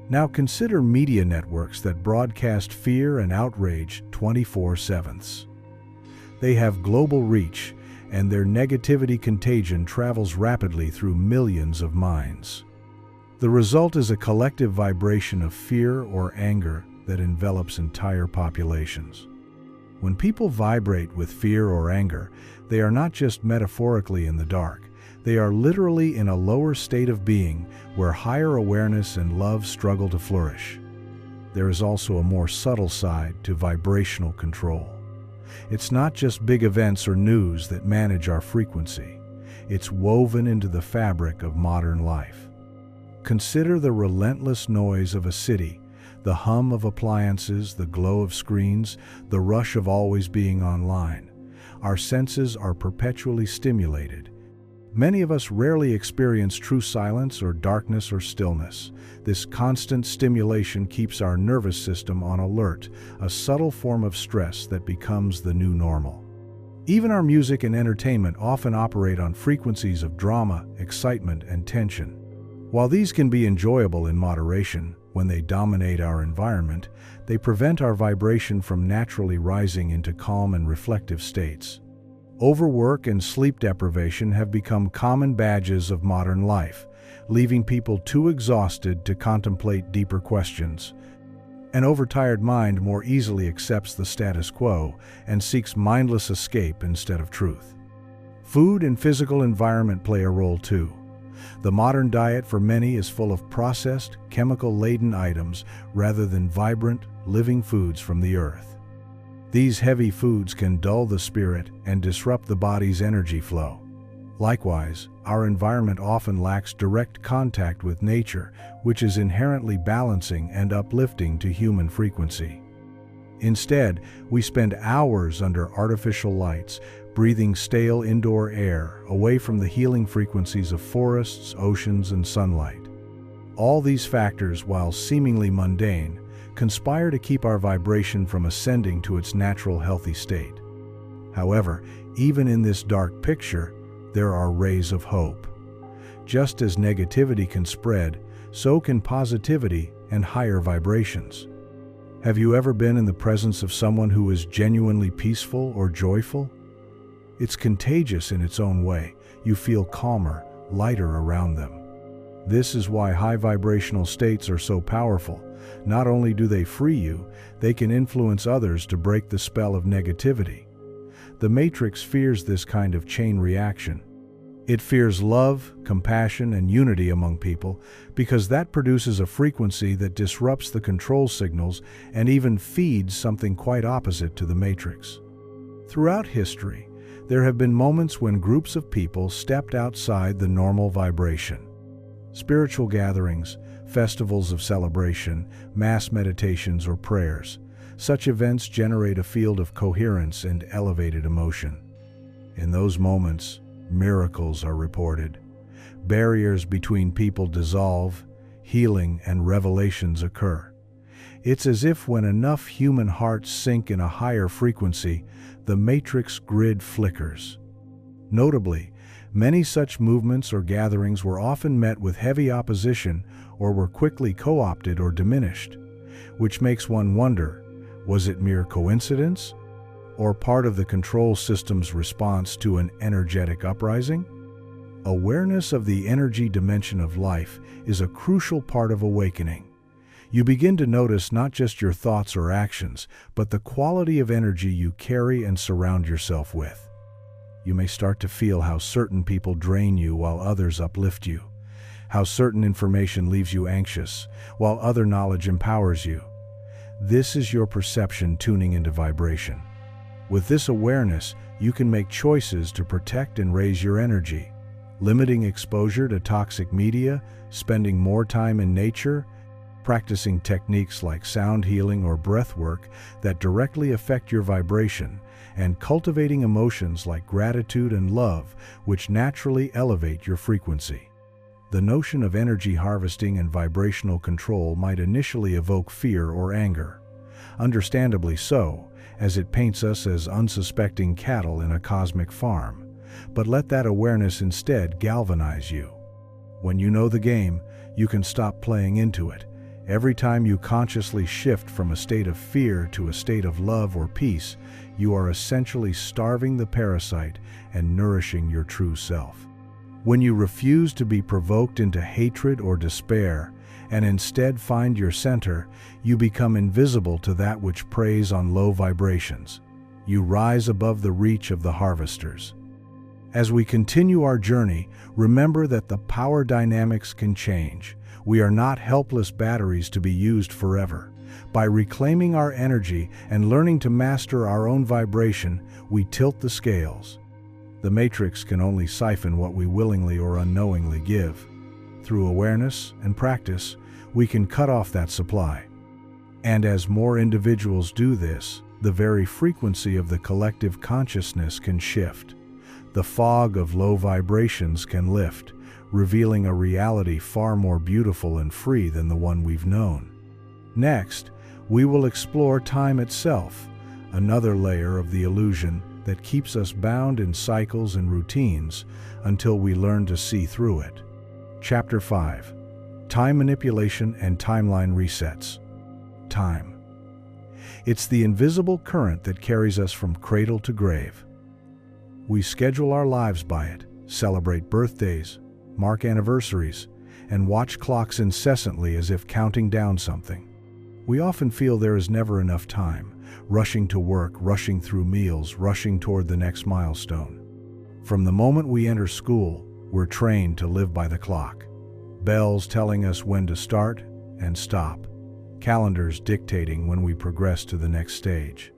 Now consider media networks that broadcast fear and outrage 24/7. They have global reach, and their negativity contagion travels rapidly through millions of minds. The result is a collective vibration of fear or anger that envelops entire populations. When people vibrate with fear or anger, they are not just metaphorically in the dark. They are literally in a lower state of being where higher awareness and love struggle to flourish. There is also a more subtle side to vibrational control. It's not just big events or news that manage our frequency. It's woven into the fabric of modern life. Consider the relentless noise of a city, the hum of appliances, the glow of screens, the rush of always being online. Our senses are perpetually stimulated. Many of us rarely experience true silence or darkness or stillness. This constant stimulation keeps our nervous system on alert, a subtle form of stress that becomes the new normal. Even our music and entertainment often operate on frequencies of drama, excitement, and tension. While these can be enjoyable in moderation, when they dominate our environment, they prevent our vibration from naturally rising into calm and reflective states. Overwork and sleep deprivation have become common badges of modern life, leaving people too exhausted to contemplate deeper questions. An overtired mind more easily accepts the status quo and seeks mindless escape instead of truth. Food and physical environment play a role too. The modern diet for many is full of processed, chemical-laden items rather than vibrant, living foods from the earth. These heavy foods can dull the spirit and disrupt the body's energy flow. Likewise, our environment often lacks direct contact with nature, which is inherently balancing and uplifting to human frequency. Instead, we spend hours under artificial lights, breathing stale indoor air, away from the healing frequencies of forests, oceans, and sunlight. All these factors, while seemingly mundane, conspire to keep our vibration from ascending to its natural healthy state. However, even in this dark picture, there are rays of hope. Just as negativity can spread, so can positivity and higher vibrations. Have you ever been in the presence of someone who is genuinely peaceful or joyful? It's contagious in its own way. You feel calmer, lighter around them. This is why high vibrational states are so powerful. Not only do they free you, they can influence others to break the spell of negativity. The Matrix fears this kind of chain reaction. It fears love, compassion, and unity among people because that produces a frequency that disrupts the control signals and even feeds something quite opposite to the Matrix. Throughout history, there have been moments when groups of people stepped outside the normal vibration. Spiritual gatherings, festivals of celebration, mass meditations, or prayers. Such events generate a field of coherence and elevated emotion. In those moments, miracles are reported. Barriers between people dissolve, healing and revelations occur. It's as if when enough human hearts sink in a higher frequency, the matrix grid flickers. Notably, Many such movements or gatherings were often met with heavy opposition or were quickly co-opted or diminished, which makes one wonder, was it mere coincidence or part of the control system's response to an energetic uprising? Awareness of the energy dimension of life is a crucial part of awakening. You begin to notice not just your thoughts or actions, but the quality of energy you carry and surround yourself with. You may start to feel how certain people drain you while others uplift you, how certain information leaves you anxious while other knowledge empowers you. This is your perception tuning into vibration. With this awareness, you can make choices to protect and raise your energy, limiting exposure to toxic media, spending more time in nature, practicing techniques like sound healing or breath work that directly affect your vibration, and cultivating emotions like gratitude and love, which naturally elevate your frequency. The notion of energy harvesting and vibrational control might initially evoke fear or anger. Understandably so, as it paints us as unsuspecting cattle in a cosmic farm. But let that awareness instead galvanize you. When you know the game, you can stop playing into it. Every time you consciously shift from a state of fear to a state of love or peace, you are essentially starving the parasite and nourishing your true self. When you refuse to be provoked into hatred or despair, and instead find your center, you become invisible to that which preys on low vibrations. You rise above the reach of the harvesters. As we continue our journey, remember that the power dynamics can change. We are not helpless batteries to be used forever. By reclaiming our energy and learning to master our own vibration, we tilt the scales. The matrix can only siphon what we willingly or unknowingly give. Through awareness and practice, we can cut off that supply. And as more individuals do this, the very frequency of the collective consciousness can shift. The fog of low vibrations can lift, revealing a reality far more beautiful and free than the one we've known. Next, we will explore time itself, another layer of the illusion that keeps us bound in cycles and routines until we learn to see through it. Chapter 5. Time Manipulation and Timeline Resets. Time. It's the invisible current that carries us from cradle to grave. We schedule our lives by it, celebrate birthdays, mark anniversaries, and watch clocks incessantly as if counting down something. We often feel there is never enough time, rushing to work, rushing through meals, rushing toward the next milestone. From the moment we enter school, we're trained to live by the clock. Bells telling us when to start and stop. Calendars dictating when we progress to the next stage.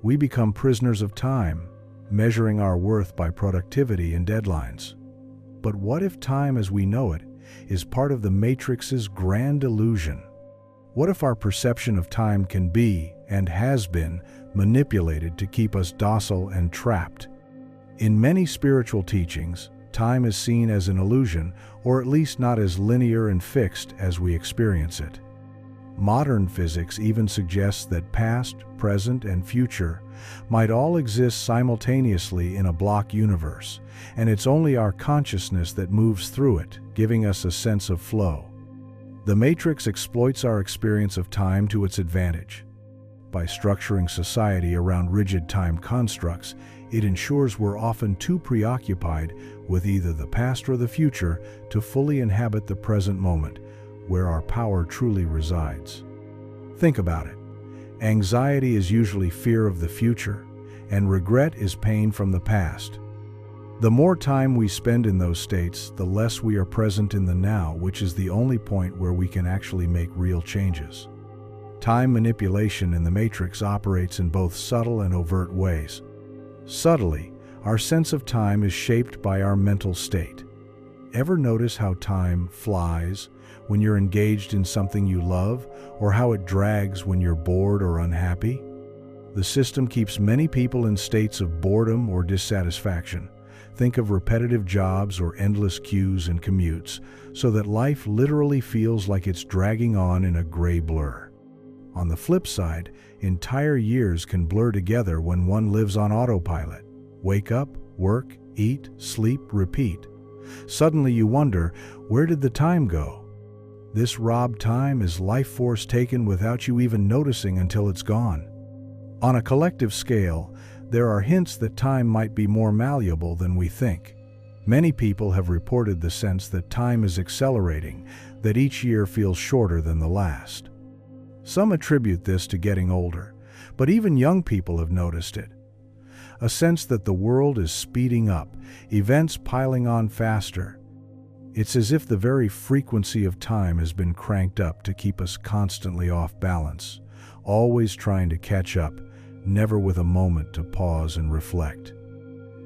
We become prisoners of time, measuring our worth by productivity and deadlines. But what if time as we know it is part of the Matrix's grand illusion? What if our perception of time can be, and has been, manipulated to keep us docile and trapped? In many spiritual teachings, time is seen as an illusion, or at least not as linear and fixed as we experience it. Modern physics even suggests that past, present, and future might all exist simultaneously in a block universe, and it's only our consciousness that moves through it, giving us a sense of flow. The Matrix exploits our experience of time to its advantage. By structuring society around rigid time constructs, it ensures we're often too preoccupied with either the past or the future to fully inhabit the present moment, where our power truly resides. Think about it. Anxiety is usually fear of the future, and regret is pain from the past. The more time we spend in those states, the less we are present in the now, which is the only point where we can actually make real changes. Time manipulation in the Matrix operates in both subtle and overt ways. Subtly, our sense of time is shaped by our mental state. Ever notice how time flies when you're engaged in something you love, or how it drags when you're bored or unhappy? The system keeps many people in states of boredom or dissatisfaction. Think of repetitive jobs or endless queues and commutes, so that life literally feels like it's dragging on in a gray blur. On the flip side, entire years can blur together when one lives on autopilot. Wake up, work, eat, sleep, repeat. Suddenly you wonder, where did the time go? This robbed time is life force taken without you even noticing until it's gone. On a collective scale, there are hints that time might be more malleable than we think. Many people have reported the sense that time is accelerating, that each year feels shorter than the last. Some attribute this to getting older, but even young people have noticed it. A sense that the world is speeding up, events piling on faster. It's as if the very frequency of time has been cranked up to keep us constantly off balance, always trying to catch up, never with a moment to pause and reflect.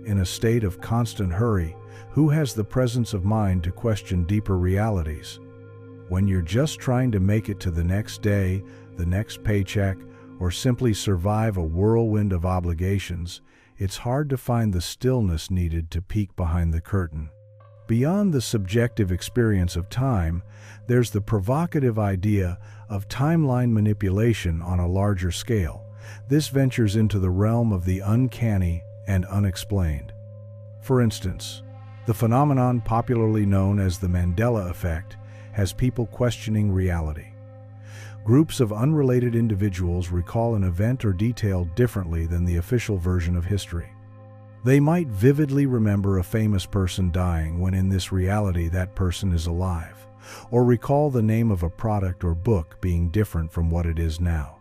In a state of constant hurry, who has the presence of mind to question deeper realities? When you're just trying to make it to the next day, the next paycheck, or simply survive a whirlwind of obligations, it's hard to find the stillness needed to peek behind the curtain. Beyond the subjective experience of time, there's the provocative idea of timeline manipulation on a larger scale. This ventures into the realm of the uncanny and unexplained. For instance, the phenomenon popularly known as the Mandela effect has people questioning reality. Groups of unrelated individuals recall an event or detail differently than the official version of history. They might vividly remember a famous person dying when in this reality that person is alive, or recall the name of a product or book being different from what it is now.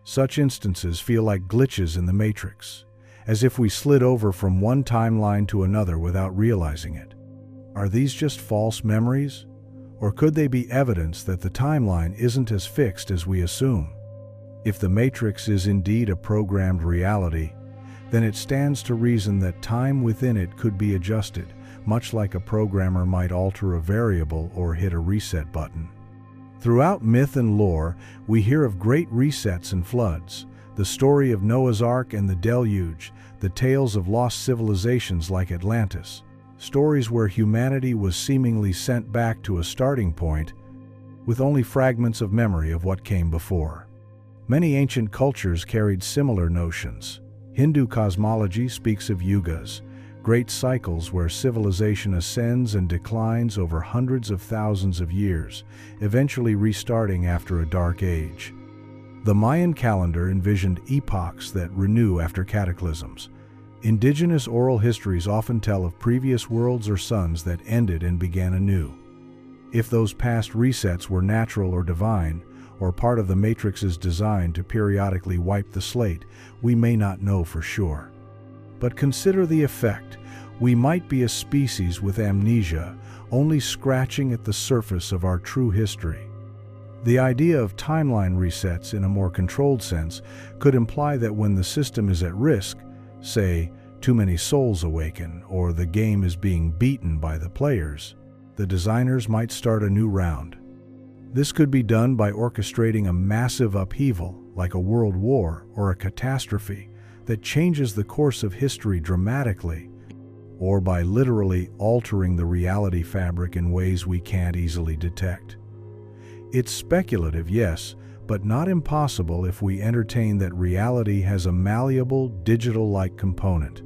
Such instances feel like glitches in the matrix, as if we slid over from one timeline to another without realizing it. Are these just false memories? Or could they be evidence that the timeline isn't as fixed as we assume? If the matrix is indeed a programmed reality, then it stands to reason that time within it could be adjusted, much like a programmer might alter a variable or hit a reset button. Throughout myth and lore, we hear of great resets and floods, the story of Noah's Ark and the Deluge, the tales of lost civilizations like Atlantis, stories where humanity was seemingly sent back to a starting point with only fragments of memory of what came before. Many ancient cultures carried similar notions. Hindu cosmology speaks of yugas, great cycles where civilization ascends and declines over hundreds of thousands of years, eventually restarting after a dark age. The Mayan calendar envisioned epochs that renew after cataclysms. Indigenous oral histories often tell of previous worlds or suns that ended and began anew. If those past resets were natural or divine, or part of the Matrix's design to periodically wipe the slate, we may not know for sure. But consider the effect. We might be a species with amnesia, only scratching at the surface of our true history. The idea of timeline resets in a more controlled sense could imply that when the system is at risk, say, too many souls awaken, or the game is being beaten by the players, the designers might start a new round. This could be done by orchestrating a massive upheaval, like a world war or a catastrophe, that changes the course of history dramatically, or by literally altering the reality fabric in ways we can't easily detect. It's speculative, yes, but not impossible if we entertain that reality has a malleable, digital-like component.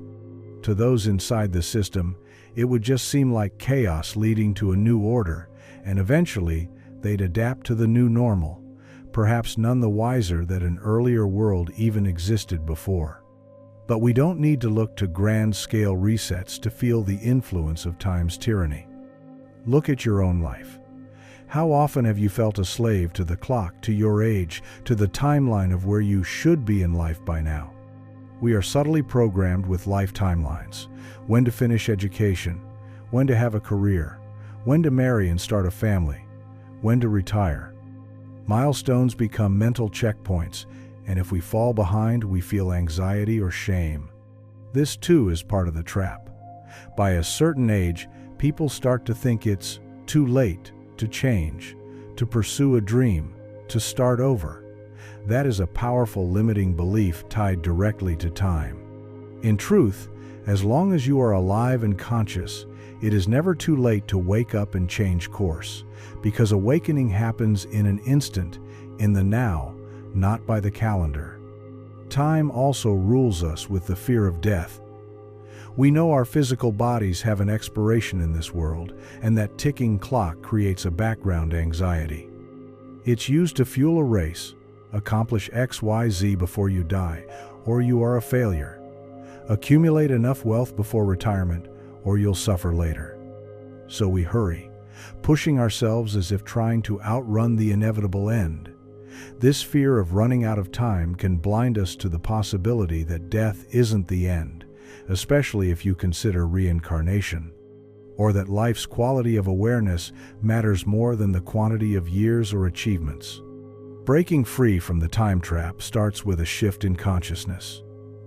To those inside the system, it would just seem like chaos leading to a new order, and eventually they'd adapt to the new normal, perhaps none the wiser that an earlier world even existed before. But we don't need to look to grand-scale resets to feel the influence of time's tyranny. Look at your own life. How often have you felt a slave to the clock, to your age, to the timeline of where you should be in life by now? We are subtly programmed with life timelines: when to finish education, when to have a career, when to marry and start a family, when to retire. Milestones become mental checkpoints, and if we fall behind, we feel anxiety or shame. This too is part of the trap. By a certain age, people start to think it's too late to change, to pursue a dream, to start over. That is a powerful limiting belief tied directly to time. In truth, as long as you are alive and conscious, it is never too late to wake up and change course, because awakening happens in an instant, in the now, not by the calendar. Time also rules us with the fear of death. We know our physical bodies have an expiration in this world, and that ticking clock creates a background anxiety. It's used to fuel a race. Accomplish XYZ before you die, or you are a failure. Accumulate enough wealth before retirement, or you'll suffer later. So we hurry, pushing ourselves as if trying to outrun the inevitable end. This fear of running out of time can blind us to the possibility that death isn't the end, especially if you consider reincarnation, or that life's quality of awareness matters more than the quantity of years or achievements. Breaking free from the time trap starts with a shift in consciousness.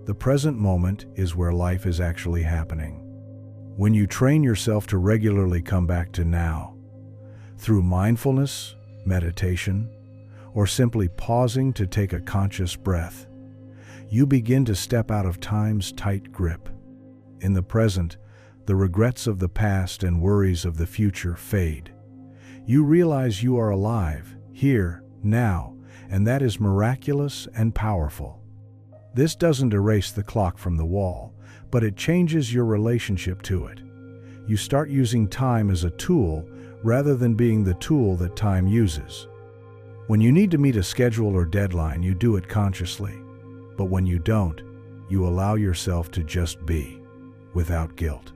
The present moment is where life is actually happening. When you train yourself to regularly come back to now, through mindfulness, meditation, or simply pausing to take a conscious breath, you begin to step out of time's tight grip. In the present, the regrets of the past and worries of the future fade. You realize you are alive, here, now, and that is miraculous and powerful. This doesn't erase the clock from the wall, but it changes your relationship to it. You start using time as a tool rather than being the tool that time uses. When you need to meet a schedule or deadline, you do it consciously. But when you don't, you allow yourself to just be, without guilt.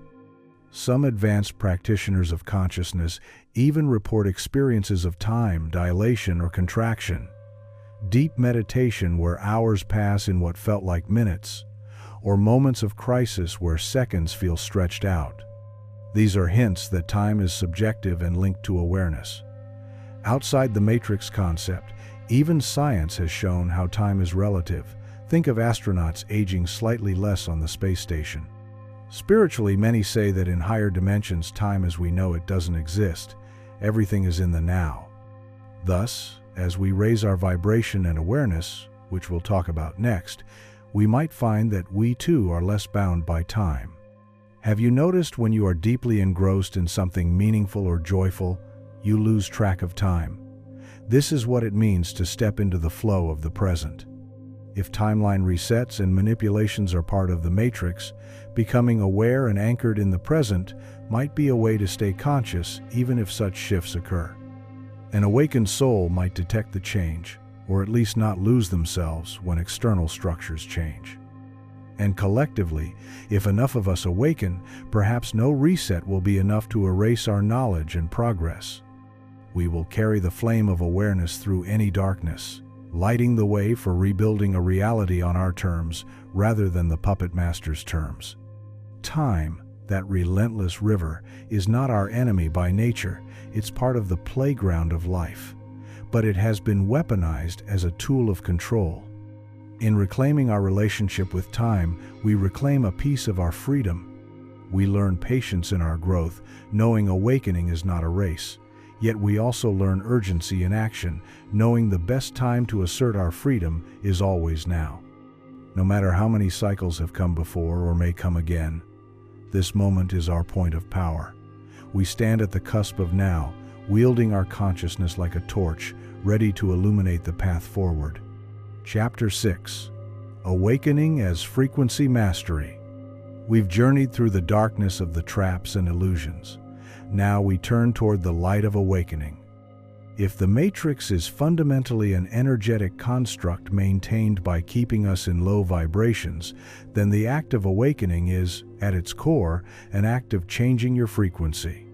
Some advanced practitioners of consciousness even report experiences of time dilation or contraction, deep meditation where hours pass in what felt like minutes, or moments of crisis where seconds feel stretched out. These are hints that time is subjective and linked to awareness. Outside the matrix concept, even science has shown how time is relative. Think of astronauts aging slightly less on the space station. Spiritually, many say that in higher dimensions, time as we know it doesn't exist. Everything is in the now. Thus, as we raise our vibration and awareness, which we'll talk about next, we might find that we too are less bound by time. Have you noticed when you are deeply engrossed in something meaningful or joyful, you lose track of time? This is what it means to step into the flow of the present. If timeline resets and manipulations are part of the matrix, becoming aware and anchored in the present might be a way to stay conscious even if such shifts occur. An awakened soul might detect the change, or at least not lose themselves when external structures change. And collectively, if enough of us awaken, perhaps no reset will be enough to erase our knowledge and progress. We will carry the flame of awareness through any darkness, lighting the way for rebuilding a reality on our terms rather than the puppet master's terms. Time, that relentless river, is not our enemy by nature. It's part of the playground of life. But it has been weaponized as a tool of control. In reclaiming our relationship with time, we reclaim a piece of our freedom. We learn patience in our growth, knowing awakening is not a race. Yet we also learn urgency in action, knowing the best time to assert our freedom is always now. No matter how many cycles have come before or may come again, this moment is our point of power. We stand at the cusp of now, wielding our consciousness like a torch, ready to illuminate the path forward. Chapter 6. Awakening as Frequency Mastery. We've journeyed through the darkness of the traps and illusions. Now we turn toward the light of awakening. If the matrix is fundamentally an energetic construct maintained by keeping us in low vibrations, then the act of awakening is, at its core, an act of changing your frequency.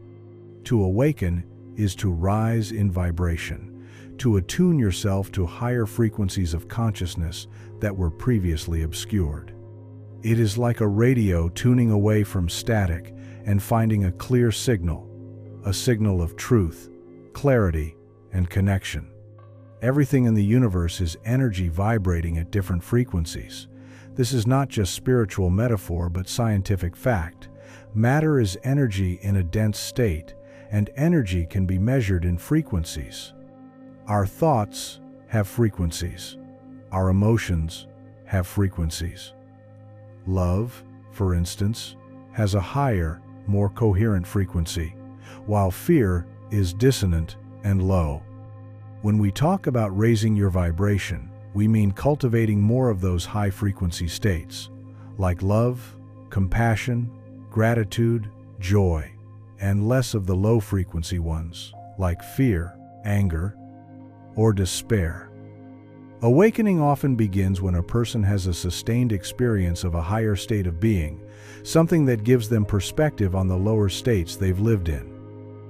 To awaken is to rise in vibration, to attune yourself to higher frequencies of consciousness that were previously obscured. It is like a radio tuning away from static and finding a clear signal, a signal of truth, clarity, and connection. Everything in the universe is energy vibrating at different frequencies. This is not just spiritual metaphor but scientific fact. Matter is energy in a dense state, and energy can be measured in frequencies. Our thoughts have frequencies. Our emotions have frequencies. Love, for instance, has a higher, more coherent frequency, while fear is dissonant and low. When we talk about raising your vibration, we mean cultivating more of those high-frequency states, like love, compassion, gratitude, joy, and less of the low-frequency ones, like fear, anger, or despair. Awakening often begins when a person has a sustained experience of a higher state of being, something that gives them perspective on the lower states they've lived in.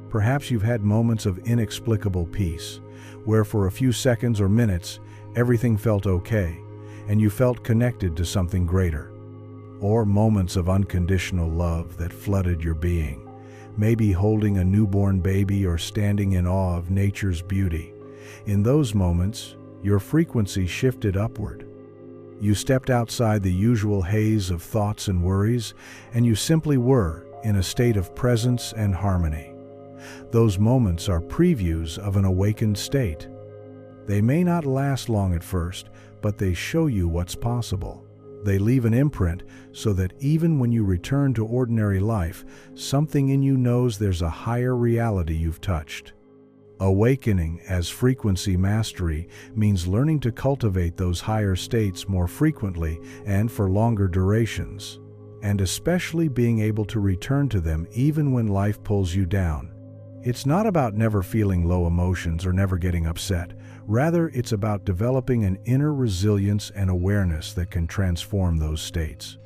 Perhaps you've had moments of inexplicable peace, where for a few seconds or minutes, everything felt okay, and you felt connected to something greater. Or moments of unconditional love that flooded your being, maybe holding a newborn baby or standing in awe of nature's beauty. In those moments, your frequency shifted upward. You stepped outside the usual haze of thoughts and worries, and you simply were in a state of presence and harmony. Those moments are previews of an awakened state. They may not last long at first, but they show you what's possible. They leave an imprint so that even when you return to ordinary life, something in you knows there's a higher reality you've touched. Awakening as frequency mastery means learning to cultivate those higher states more frequently and for longer durations, and especially being able to return to them even when life pulls you down. It's not about never feeling low emotions or never getting upset. Rather, it's about developing an inner resilience and awareness that can transform those states.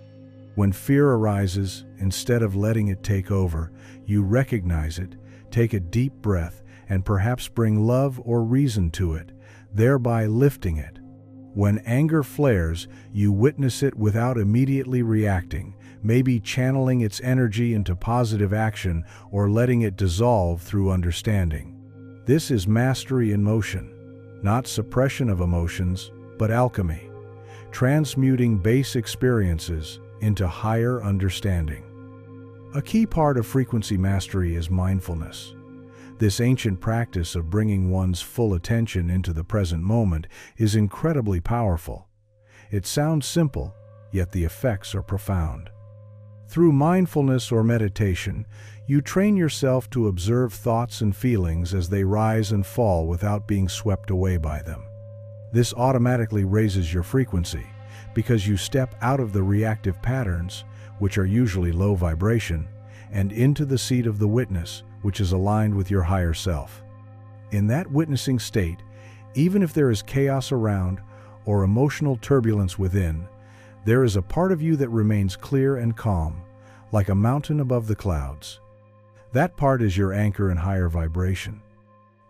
When fear arises, instead of letting it take over, you recognize it, take a deep breath, and perhaps bring love or reason to it, thereby lifting it. When anger flares, you witness it without immediately reacting, maybe channeling its energy into positive action or letting it dissolve through understanding. This is mastery in motion, not suppression of emotions, but alchemy, transmuting base experiences into higher understanding. A key part of frequency mastery is mindfulness. This ancient practice of bringing one's full attention into the present moment is incredibly powerful. It sounds simple, yet the effects are profound. Through mindfulness or meditation, you train yourself to observe thoughts and feelings as they rise and fall without being swept away by them. This automatically raises your frequency because you step out of the reactive patterns, which are usually low vibration, and into the seat of the witness, which is aligned with your higher self. In that witnessing state, even if there is chaos around or emotional turbulence within, there is a part of you that remains clear and calm, like a mountain above the clouds. That part is your anchor in higher vibration.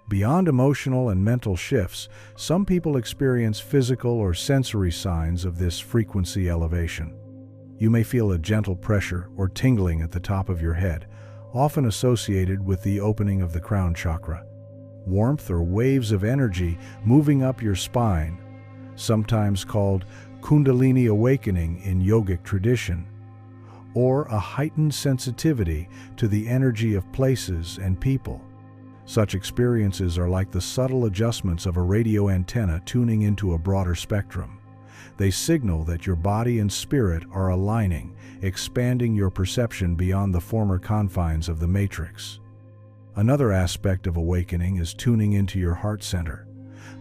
Beyond emotional and mental shifts, some people experience physical or sensory signs of this frequency elevation. You may feel a gentle pressure or tingling at the top of your head, often associated with the opening of the crown chakra. Warmth or waves of energy moving up your spine, sometimes called Kundalini awakening in yogic tradition, or a heightened sensitivity to the energy of places and people. Such experiences are like the subtle adjustments of a radio antenna tuning into a broader spectrum. They signal that your body and spirit are aligning, expanding your perception beyond the former confines of the matrix. Another aspect of awakening is tuning into your heart center.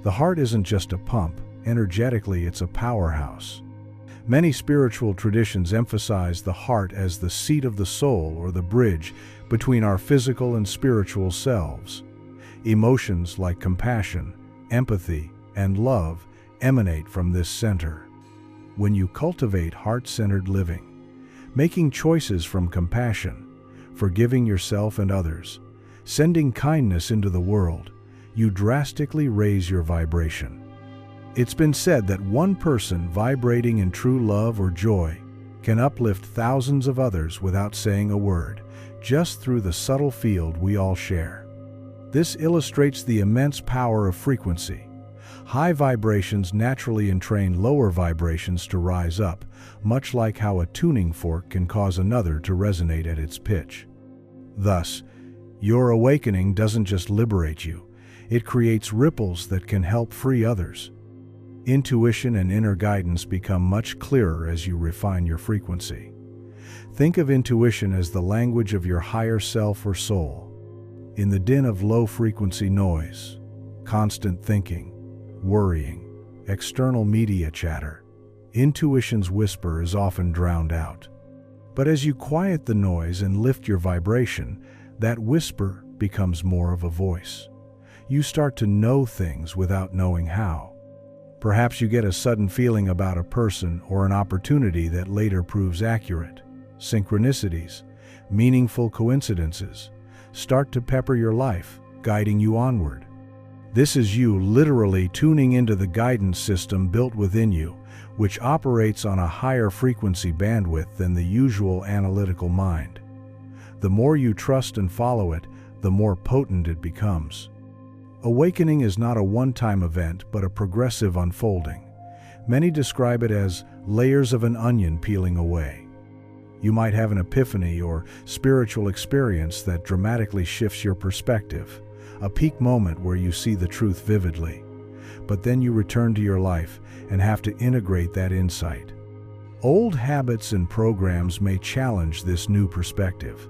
The heart isn't just a pump. Energetically, it's a powerhouse. Many spiritual traditions emphasize the heart as the seat of the soul or the bridge between our physical and spiritual selves. Emotions like compassion, empathy, and love emanate from this center. When you cultivate heart-centered living, making choices from compassion, forgiving yourself and others, sending kindness into the world, you drastically raise your vibration. It's been said that one person vibrating in true love or joy can uplift thousands of others without saying a word, just through the subtle field we all share. This illustrates the immense power of frequency. High vibrations naturally entrain lower vibrations to rise up, much like how a tuning fork can cause another to resonate at its pitch. Thus, your awakening doesn't just liberate you, it creates ripples that can help free others. Intuition and inner guidance become much clearer as you refine your frequency. Think of intuition as the language of your higher self or soul. In the din of low-frequency noise, constant thinking, worrying, external media chatter, intuition's whisper is often drowned out. But as you quiet the noise and lift your vibration, that whisper becomes more of a voice. You start to know things without knowing how. Perhaps you get a sudden feeling about a person or an opportunity that later proves accurate. Synchronicities, meaningful coincidences, start to pepper your life, guiding you onward. This is you literally tuning into the guidance system built within you, which operates on a higher frequency bandwidth than the usual analytical mind. The more you trust and follow it, the more potent it becomes. Awakening is not a one-time event, but a progressive unfolding. Many describe it as layers of an onion peeling away. You might have an epiphany or spiritual experience that dramatically shifts your perspective, a peak moment where you see the truth vividly. But then you return to your life and have to integrate that insight. Old habits and programs may challenge this new perspective.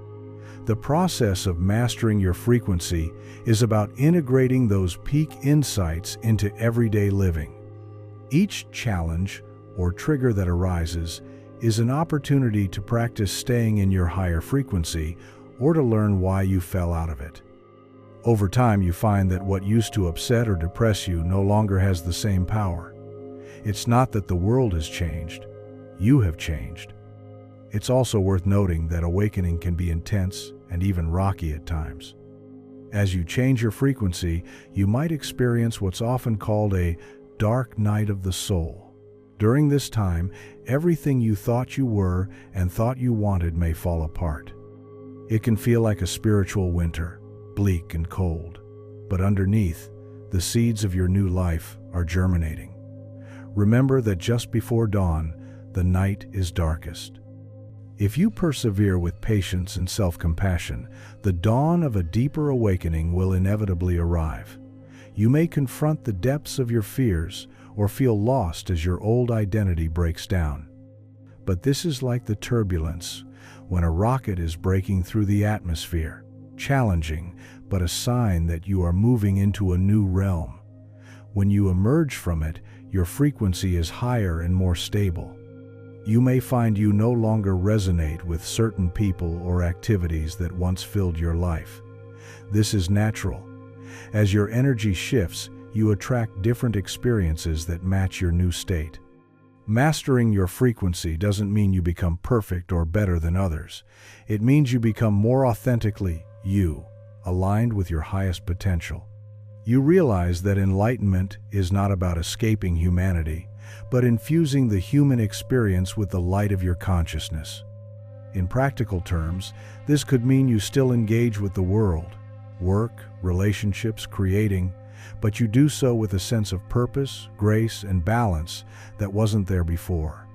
The process of mastering your frequency is about integrating those peak insights into everyday living. Each challenge or trigger that arises is an opportunity to practice staying in your higher frequency or to learn why you fell out of it. Over time, you find that what used to upset or depress you no longer has the same power. It's not that the world has changed, you have changed. It's also worth noting that awakening can be intense and even rocky at times. As you change your frequency, you might experience what's often called a dark night of the soul. During this time, everything you thought you were and thought you wanted may fall apart. It can feel like a spiritual winter, bleak and cold, but underneath, the seeds of your new life are germinating. Remember that just before dawn, the night is darkest. If you persevere with patience and self-compassion, the dawn of a deeper awakening will inevitably arrive. You may confront the depths of your fears or feel lost as your old identity breaks down. But this is like the turbulence when a rocket is breaking through the atmosphere, challenging, but a sign that you are moving into a new realm. When you emerge from it, your frequency is higher and more stable. You may find you no longer resonate with certain people or activities that once filled your life. This is natural. As your energy shifts, you attract different experiences that match your new state. Mastering your frequency doesn't mean you become perfect or better than others. It means you become more authentically you, aligned with your highest potential. You realize that enlightenment is not about escaping humanity, but infusing the human experience with the light of your consciousness. In practical terms, this could mean you still engage with the world, work, relationships, creating, but you do so with a sense of purpose, grace, and balance that wasn't there before.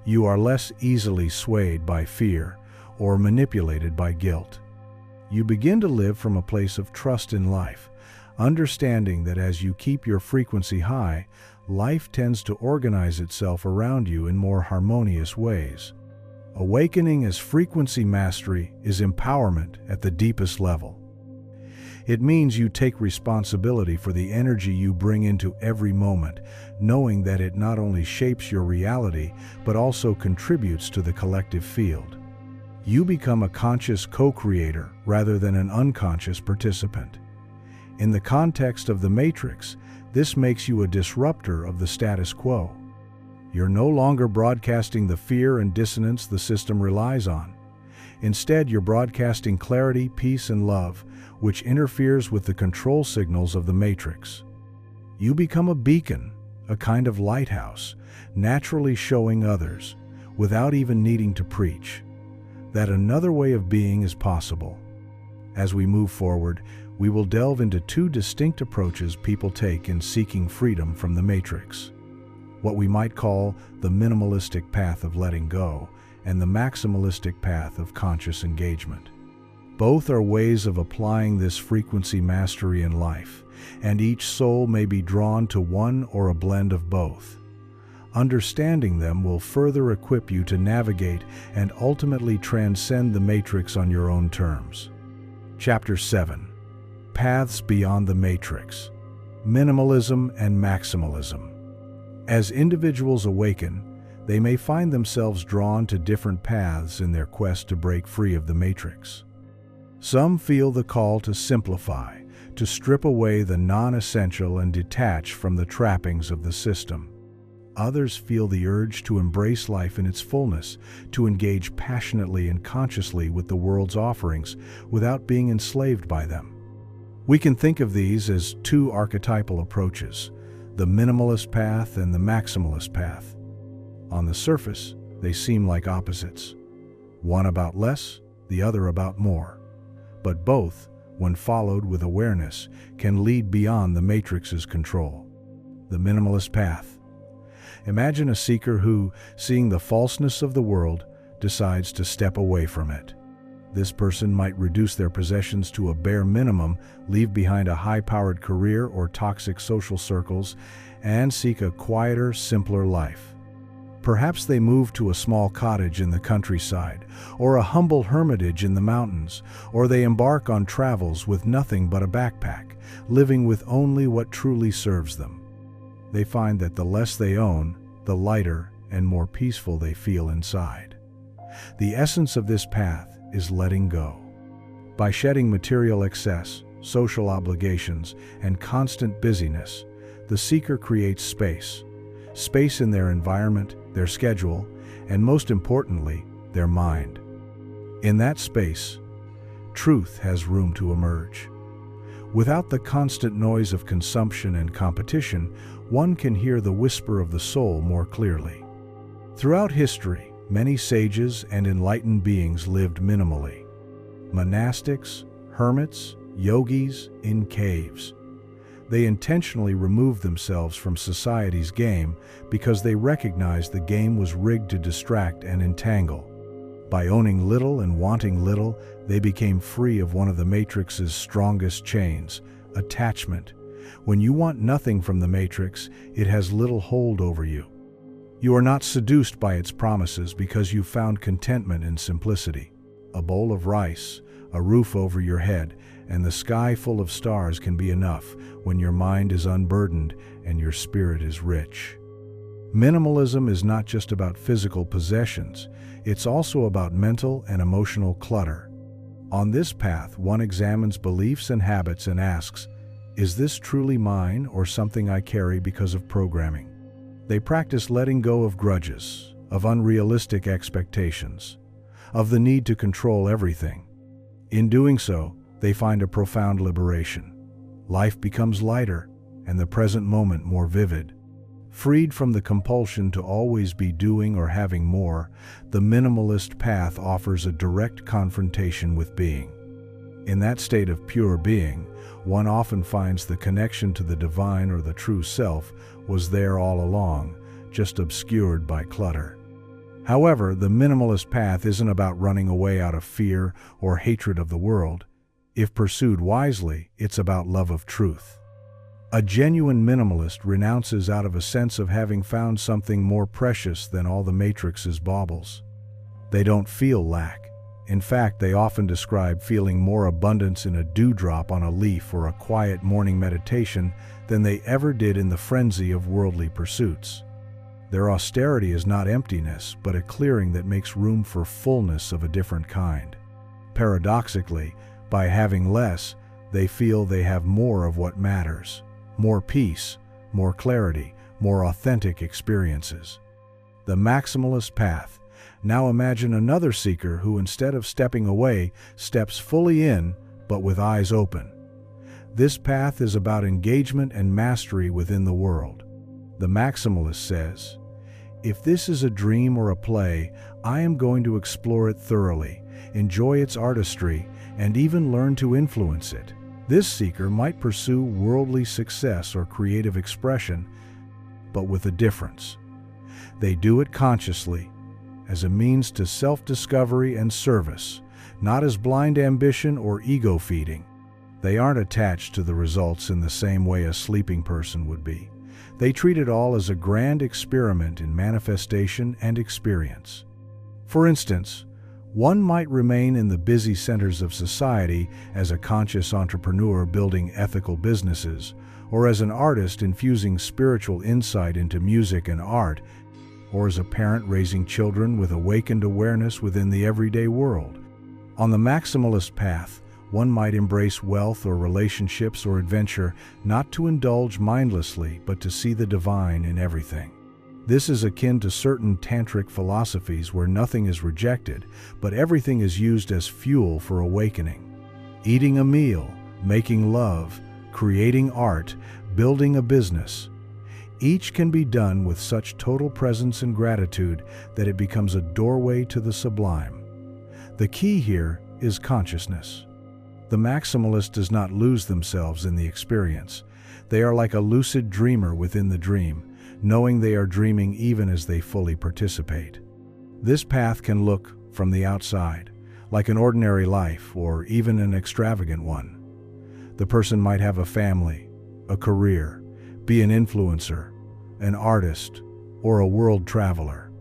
You are less easily swayed by fear or manipulated by guilt. You begin to live from a place of trust in life, understanding that as you keep your frequency high, life tends to organize itself around you in more harmonious ways. Awakening as frequency mastery is empowerment at the deepest level. It means you take responsibility for the energy you bring into every moment, knowing that it not only shapes your reality, but also contributes to the collective field. You become a conscious co-creator rather than an unconscious participant. In the context of the Matrix, this makes you a disruptor of the status quo. You're no longer broadcasting the fear and dissonance the system relies on. Instead, you're broadcasting clarity, peace, and love, which interferes with the control signals of the Matrix. You become a beacon, a kind of lighthouse, naturally showing others, without even needing to preach, that another way of being is possible. As we move forward, we will delve into two distinct approaches people take in seeking freedom from the Matrix. What we might call the minimalistic path of letting go and the maximalistic path of conscious engagement. Both are ways of applying this frequency mastery in life, and each soul may be drawn to one or a blend of both. Understanding them will further equip you to navigate and ultimately transcend the Matrix on your own terms. Chapter 7. Paths Beyond the Matrix. Minimalism and Maximalism. As individuals awaken, they may find themselves drawn to different paths in their quest to break free of the matrix. Some feel the call to simplify, to strip away the non-essential and detach from the trappings of the system. Others feel the urge to embrace life in its fullness, to engage passionately and consciously with the world's offerings without being enslaved by them. We can think of these as two archetypal approaches, the minimalist path and the maximalist path. On the surface, they seem like opposites, one about less, the other about more. But both, when followed with awareness, can lead beyond the matrix's control. The minimalist path. Imagine a seeker who, seeing the falseness of the world, decides to step away from it. This person might reduce their possessions to a bare minimum, leave behind a high-powered career or toxic social circles, and seek a quieter, simpler life. Perhaps they move to a small cottage in the countryside, or a humble hermitage in the mountains, or they embark on travels with nothing but a backpack, living with only what truly serves them. They find that the less they own, the lighter and more peaceful they feel inside. The essence of this path is letting go. By shedding material excess, social obligations, and constant busyness, the seeker creates space in their environment, their schedule, and most importantly, their mind. In that space, truth has room to emerge. Without the constant noise of consumption and competition, one can hear the whisper of the soul more clearly. Throughout history, many sages and enlightened beings lived minimally. Monastics, hermits, yogis, in caves. They intentionally removed themselves from society's game because they recognized the game was rigged to distract and entangle. By owning little and wanting little, they became free of one of the Matrix's strongest chains, attachment. When you want nothing from the Matrix, it has little hold over you. You are not seduced by its promises because you found contentment in simplicity. A bowl of rice, a roof over your head, and the sky full of stars can be enough when your mind is unburdened and your spirit is rich. Minimalism is not just about physical possessions, it's also about mental and emotional clutter. On this path, one examines beliefs and habits and asks, is this truly mine or something I carry because of programming? They practice letting go of grudges, of unrealistic expectations, of the need to control everything. In doing so, they find a profound liberation. Life becomes lighter, and the present moment more vivid. Freed from the compulsion to always be doing or having more, the minimalist path offers a direct confrontation with being. In that state of pure being, one often finds the connection to the divine or the true self was there all along, just obscured by clutter. However, the minimalist path isn't about running away out of fear or hatred of the world. If pursued wisely, it's about love of truth. A genuine minimalist renounces out of a sense of having found something more precious than all the Matrix's baubles. They don't feel lack. In fact, they often describe feeling more abundance in a dewdrop on a leaf or a quiet morning meditation than they ever did in the frenzy of worldly pursuits. Their austerity is not emptiness, but a clearing that makes room for fullness of a different kind. Paradoxically, by having less, they feel they have more of what matters. More peace, more clarity, more authentic experiences. The maximalist path. Now imagine another seeker who, instead of stepping away, steps fully in, but with eyes open. This path is about engagement and mastery within the world. The maximalist says, if this is a dream or a play, I am going to explore it thoroughly, enjoy its artistry, and even learn to influence it. This seeker might pursue worldly success or creative expression, but with a difference. They do it consciously, as a means to self-discovery and service, not as blind ambition or ego-feeding. They aren't attached to the results in the same way a sleeping person would be. They treat it all as a grand experiment in manifestation and experience. For instance, one might remain in the busy centers of society as a conscious entrepreneur building ethical businesses, or as an artist infusing spiritual insight into music and art, or as a parent raising children with awakened awareness within the everyday world. On the maximalist path, one might embrace wealth or relationships or adventure, not to indulge mindlessly, but to see the divine in everything. This is akin to certain tantric philosophies where nothing is rejected, but everything is used as fuel for awakening. Eating a meal, making love, creating art, building a business. Each can be done with such total presence and gratitude that it becomes a doorway to the sublime. The key here is consciousness. The maximalist does not lose themselves in the experience. They are like a lucid dreamer within the dream, knowing they are dreaming even as they fully participate. This path can look, from the outside, like an ordinary life or even an extravagant one. The person might have a family, a career, be an influencer, an artist, or a world traveler.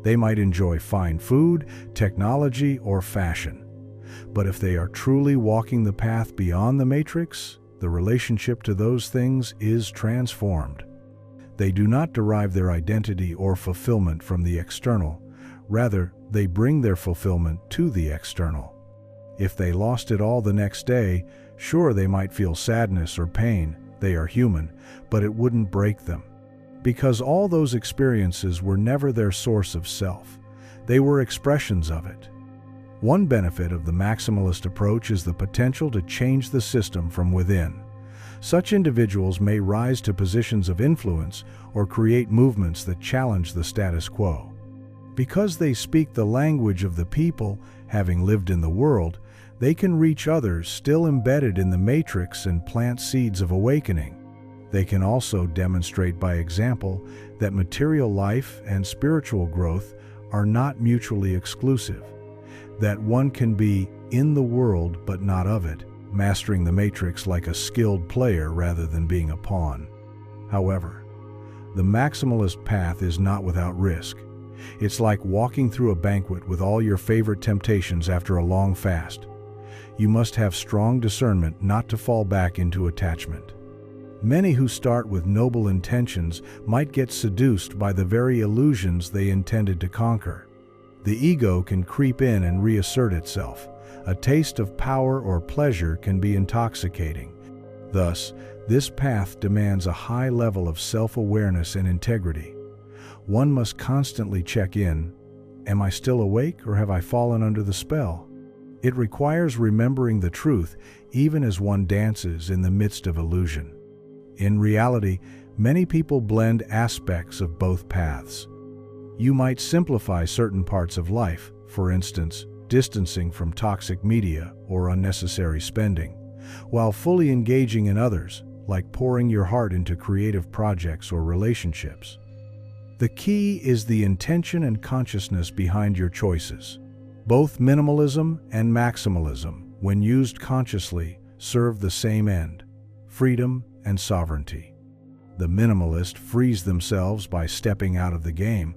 They might enjoy fine food, technology, or fashion. But if they are truly walking the path beyond the matrix, the relationship to those things is transformed. They do not derive their identity or fulfillment from the external. Rather, they bring their fulfillment to the external. If they lost it all the next day, sure, they might feel sadness or pain. They are human, but it wouldn't break them. Because all those experiences were never their source of self. They were expressions of it. One benefit of the maximalist approach is the potential to change the system from within. Such individuals may rise to positions of influence or create movements that challenge the status quo. Because they speak the language of the people, having lived in the world, they can reach others still embedded in the matrix and plant seeds of awakening. They can also demonstrate by example that material life and spiritual growth are not mutually exclusive, that one can be in the world but not of it, mastering the matrix like a skilled player rather than being a pawn. However, the maximalist path is not without risk. It's like walking through a banquet with all your favorite temptations after a long fast. You must have strong discernment not to fall back into attachment. Many who start with noble intentions might get seduced by the very illusions they intended to conquer. The ego can creep in and reassert itself. A taste of power or pleasure can be intoxicating. Thus, this path demands a high level of self-awareness and integrity. One must constantly check in. Am I still awake or have I fallen under the spell? It requires remembering the truth even as one dances in the midst of illusion. In reality, many people blend aspects of both paths. You might simplify certain parts of life, for instance, distancing from toxic media or unnecessary spending, while fully engaging in others, like pouring your heart into creative projects or relationships. The key is the intention and consciousness behind your choices. Both minimalism and maximalism, when used consciously, serve the same end: freedom and sovereignty. The minimalist frees themselves by stepping out of the game.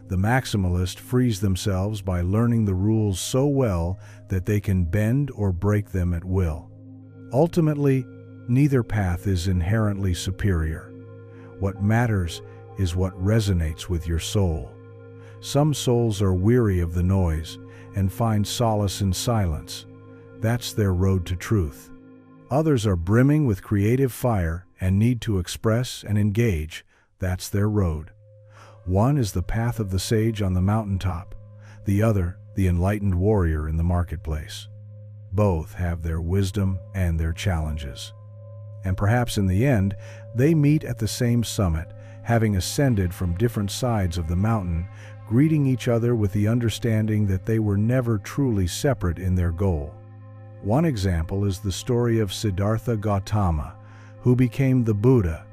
The maximalist frees themselves by learning the rules so well that they can bend or break them at will. Ultimately, neither path is inherently superior. What matters is what resonates with your soul. Some souls are weary of the noise and find solace in silence. That's their road to truth. Others are brimming with creative fire and need to express and engage. That's their road. One is the path of the sage on the mountaintop, the other, the enlightened warrior in the marketplace. Both have their wisdom and their challenges. And perhaps in the end, they meet at the same summit, having ascended from different sides of the mountain, greeting each other with the understanding that they were never truly separate in their goal. One example is the story of Siddhartha Gautama, who became the Buddha.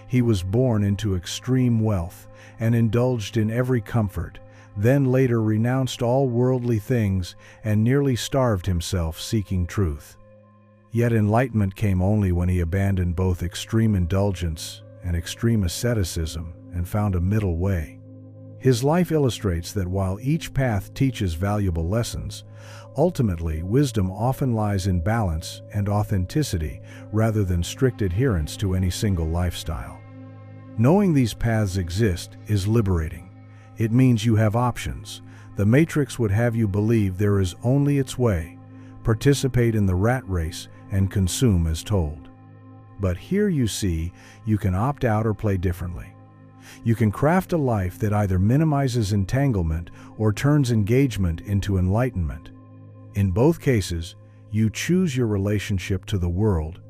He was born into extreme wealth and indulged in every comfort, then later renounced all worldly things and nearly starved himself seeking truth. Yet enlightenment came only when he abandoned both extreme indulgence and extreme asceticism and found a middle way. His life illustrates that while each path teaches valuable lessons, ultimately wisdom often lies in balance and authenticity rather than strict adherence to any single lifestyle. Knowing these paths exist is liberating. It means you have options. The Matrix would have you believe there is only its way, participate in the rat race, and consume as told. But here you see, you can opt out or play differently. You can craft a life that either minimizes entanglement or turns engagement into enlightenment. In both cases, you choose your relationship to the world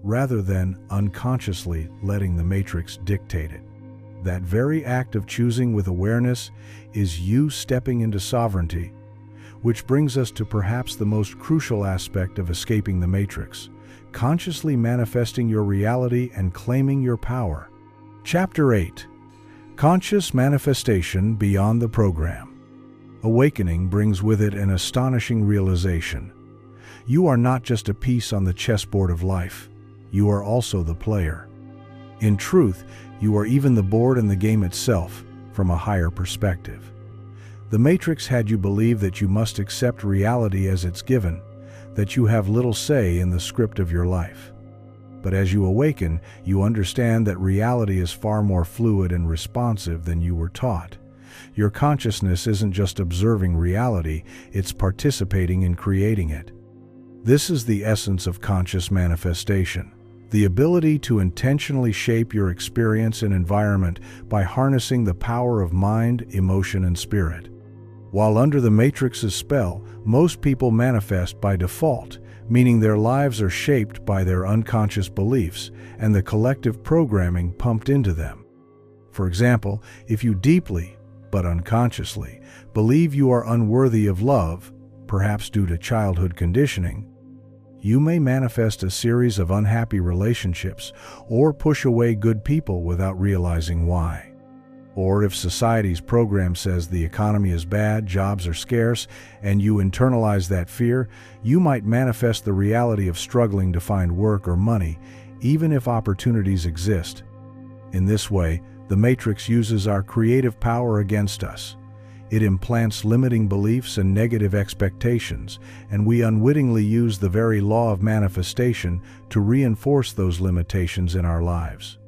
rather than unconsciously letting the Matrix dictate it. That very act of choosing with awareness is you stepping into sovereignty, which brings us to perhaps the most crucial aspect of escaping the Matrix, consciously manifesting your reality and claiming your power. Chapter 8. Conscious Manifestation Beyond the Program. Awakening brings with it an astonishing realization. You are not just a piece on the chessboard of life. You are also the player. In truth, you are even the board and the game itself, from a higher perspective. The Matrix had you believe that you must accept reality as it's given, that you have little say in the script of your life. But as you awaken, you understand that reality is far more fluid and responsive than you were taught. Your consciousness isn't just observing reality, it's participating in creating it. This is the essence of conscious manifestation. The ability to intentionally shape your experience and environment by harnessing the power of mind, emotion, and spirit. While under the Matrix's spell, most people manifest by default, meaning their lives are shaped by their unconscious beliefs and the collective programming pumped into them. For example, if you deeply, but unconsciously, believe you are unworthy of love, perhaps due to childhood conditioning, you may manifest a series of unhappy relationships or push away good people without realizing why. Or if society's program says the economy is bad, jobs are scarce, and you internalize that fear, you might manifest the reality of struggling to find work or money, even if opportunities exist. In this way, the Matrix uses our creative power against us. It implants limiting beliefs and negative expectations, and we unwittingly use the very law of manifestation to reinforce those limitations in our lives.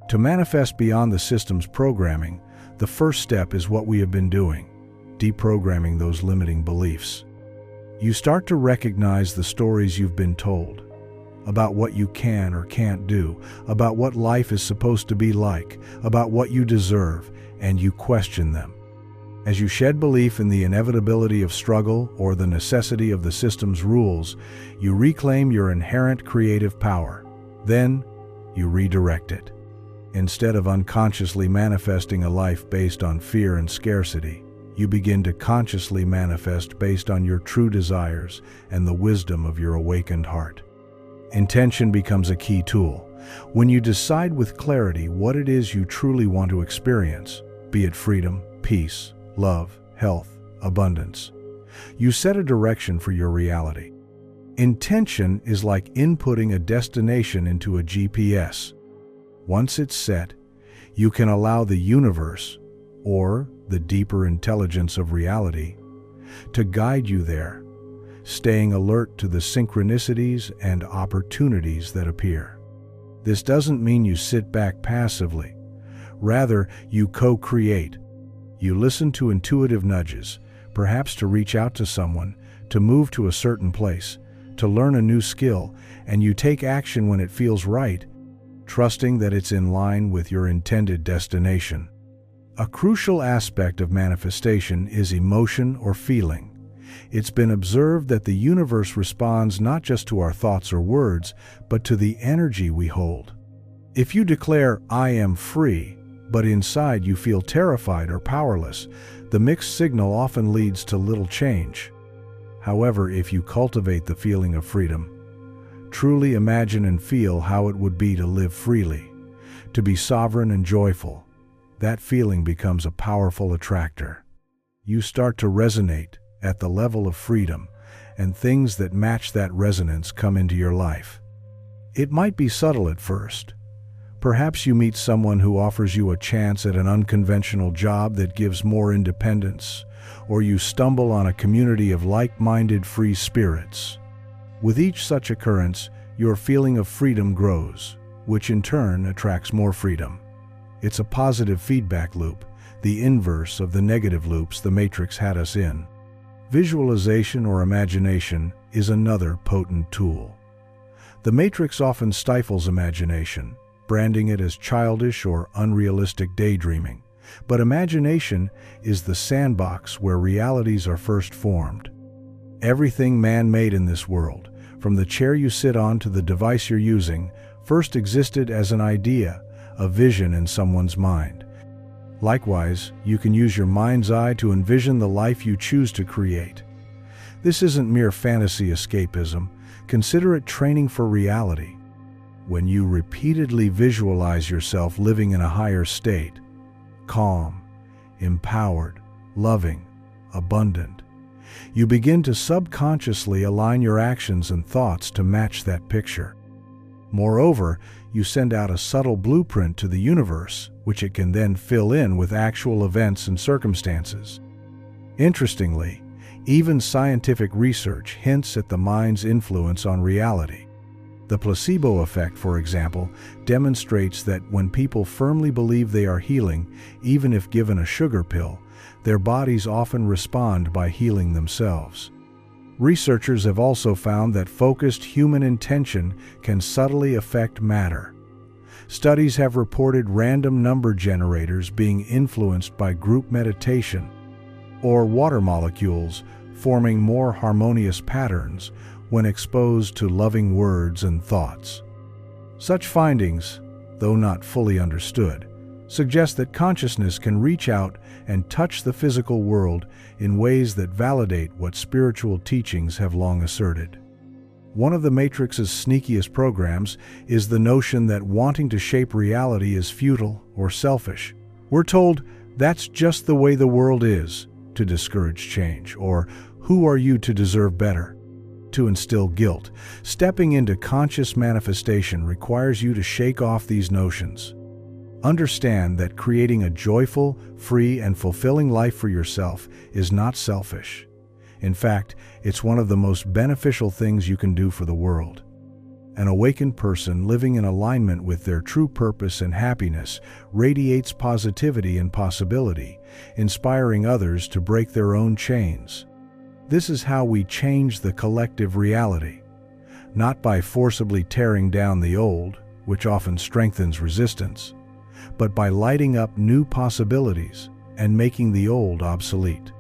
To manifest beyond the system's programming, the first step is what we have been doing, deprogramming those limiting beliefs. You start to recognize the stories you've been told, about what you can or can't do, about what life is supposed to be like, about what you deserve, and you question them. As you shed belief in the inevitability of struggle or the necessity of the system's rules, you reclaim your inherent creative power. Then, you redirect it. Instead of unconsciously manifesting a life based on fear and scarcity, you begin to consciously manifest based on your true desires and the wisdom of your awakened heart. Intention becomes a key tool. When you decide with clarity what it is you truly want to experience, be it freedom, peace, love, health, abundance, you set a direction for your reality. Intention is like inputting a destination into a GPS. Once it's set, you can allow the universe, or the deeper intelligence of reality, to guide you there, staying alert to the synchronicities and opportunities that appear. This doesn't mean you sit back passively. Rather, you co-create. You listen to intuitive nudges, perhaps to reach out to someone, to move to a certain place, to learn a new skill, and you take action when it feels right, trusting that it's in line with your intended destination. A crucial aspect of manifestation is emotion or feeling. It's been observed that the universe responds not just to our thoughts or words, but to the energy we hold. If you declare, "I am free," but inside you feel terrified or powerless, the mixed signal often leads to little change. However, if you cultivate the feeling of freedom, truly imagine and feel how it would be to live freely, to be sovereign and joyful, that feeling becomes a powerful attractor. You start to resonate at the level of freedom, and things that match that resonance come into your life. It might be subtle at first. Perhaps you meet someone who offers you a chance at an unconventional job that gives more independence, or you stumble on a community of like-minded free spirits. With each such occurrence, your feeling of freedom grows, which in turn attracts more freedom. It's a positive feedback loop. the inverse of the negative loops the Matrix had us in. Visualization or imagination is another potent tool. The Matrix often stifles imagination, branding it as childish or unrealistic daydreaming. But imagination is the sandbox where realities are first formed. Everything man-made in this world, from the chair you sit on to the device you're using, first existed as an idea, a vision in someone's mind. Likewise, you can use your mind's eye to envision the life you choose to create. This isn't mere fantasy escapism. Consider it training for reality. When you repeatedly visualize yourself living in a higher state, calm, empowered, loving, abundant, you begin to subconsciously align your actions and thoughts to match that picture. Moreover, you send out a subtle blueprint to the universe, which it can then fill in with actual events and circumstances. Interestingly, even scientific research hints at the mind's influence on reality. The placebo effect, for example, demonstrates that when people firmly believe they are healing, even if given a sugar pill, their bodies often respond by healing themselves. Researchers have also found that focused human intention can subtly affect matter. Studies have reported random number generators being influenced by group meditation, or water molecules forming more harmonious patterns when exposed to loving words and thoughts. Such findings, though not fully understood, suggest that consciousness can reach out and touch the physical world in ways that validate what spiritual teachings have long asserted. One of the Matrix's sneakiest programs is the notion that wanting to shape reality is futile or selfish. We're told that's just the way the world is, to discourage change, or who are you to deserve better? To instill guilt. Stepping into conscious manifestation requires you to shake off these notions. Understand that creating a joyful, free, and fulfilling life for yourself is not selfish. In fact, it's one of the most beneficial things you can do for the world. An awakened person living in alignment with their true purpose and happiness radiates positivity and possibility, inspiring others to break their own chains. This is how we change the collective reality, not by forcibly tearing down the old, which often strengthens resistance, but by lighting up new possibilities and making the old obsolete.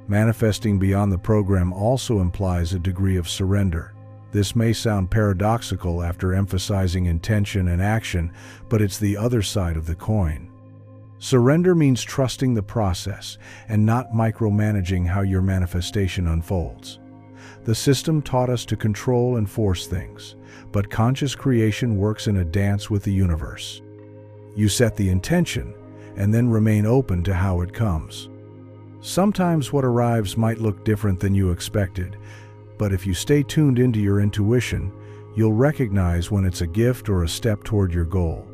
Manifesting beyond the program also implies a degree of surrender. This may sound paradoxical after emphasizing intention and action, but it's the other side of the coin. Surrender means trusting the process and not micromanaging how your manifestation unfolds. The system taught us to control and force things, but conscious creation works in a dance with the universe. You set the intention and then remain open to how it comes. Sometimes what arrives might look different than you expected, but if you stay tuned into your intuition, you'll recognize when it's a gift or a step toward your goal.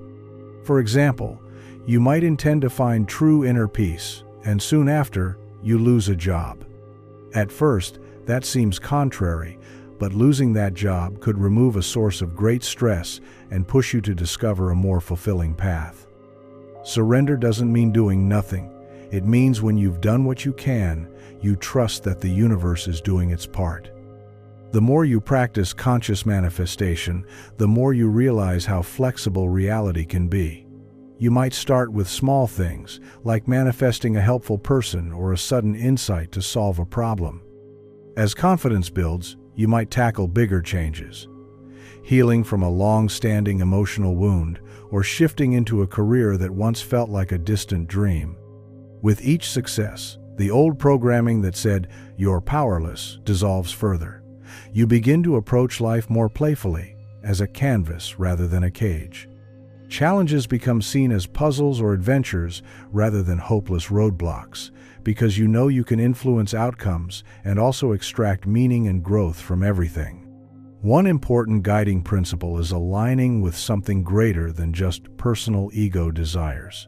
For example, you might intend to find true inner peace, and soon after, you lose a job. At first, that seems contrary, but losing that job could remove a source of great stress and push you to discover a more fulfilling path. Surrender doesn't mean doing nothing. It means when you've done what you can, you trust that the universe is doing its part. The more you practice conscious manifestation, the more you realize how flexible reality can be. You might start with small things, like manifesting a helpful person or a sudden insight to solve a problem. As confidence builds, you might tackle bigger changes, healing from a long-standing emotional wound or shifting into a career that once felt like a distant dream. With each success, the old programming that said, "You're powerless," dissolves further. You begin to approach life more playfully, as a canvas rather than a cage. Challenges become seen as puzzles or adventures rather than hopeless roadblocks, because you know you can influence outcomes and also extract meaning and growth from everything. One important guiding principle is aligning with something greater than just personal ego desires.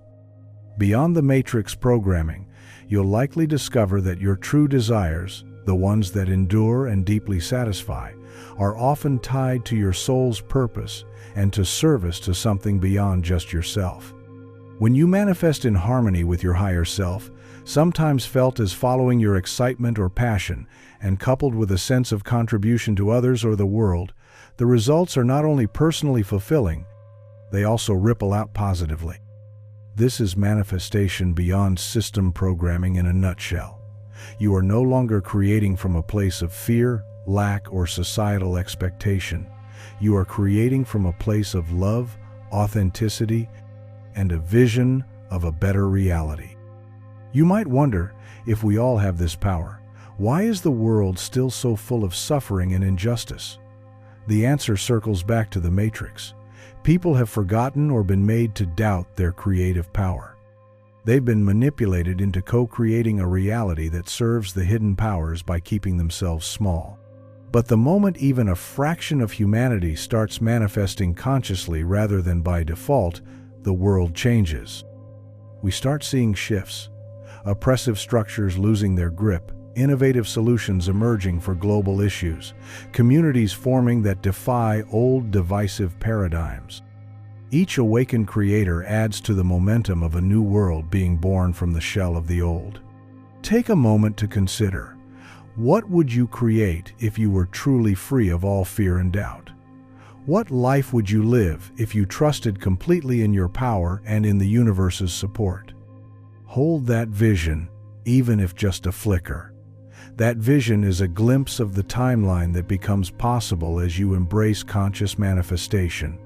Beyond the Matrix programming, you'll likely discover that your true desires, the ones that endure and deeply satisfy, are often tied to your soul's purpose and to service to something beyond just yourself. When you manifest in harmony with your higher self, sometimes felt as following your excitement or passion, and coupled with a sense of contribution to others or the world, the results are not only personally fulfilling, they also ripple out positively. This is manifestation beyond system programming in a nutshell. You are no longer creating from a place of fear, lack, or societal expectation. You are creating from a place of love, authenticity, and a vision of a better reality. You might wonder, if we all have this power, why is the world still so full of suffering and injustice? The answer circles back to the Matrix. People have forgotten or been made to doubt their creative power. They've been manipulated into co-creating a reality that serves the hidden powers by keeping themselves small. But the moment even a fraction of humanity starts manifesting consciously rather than by default, the world changes. We start seeing shifts, oppressive structures losing their grip, innovative solutions emerging for global issues, communities forming that defy old divisive paradigms. Each awakened creator adds to the momentum of a new world being born from the shell of the old. Take a moment to consider, what would you create if you were truly free of all fear and doubt? What life would you live if you trusted completely in your power and in the universe's support? Hold that vision, even if just a flicker. That vision is a glimpse of the timeline that becomes possible as you embrace conscious manifestation.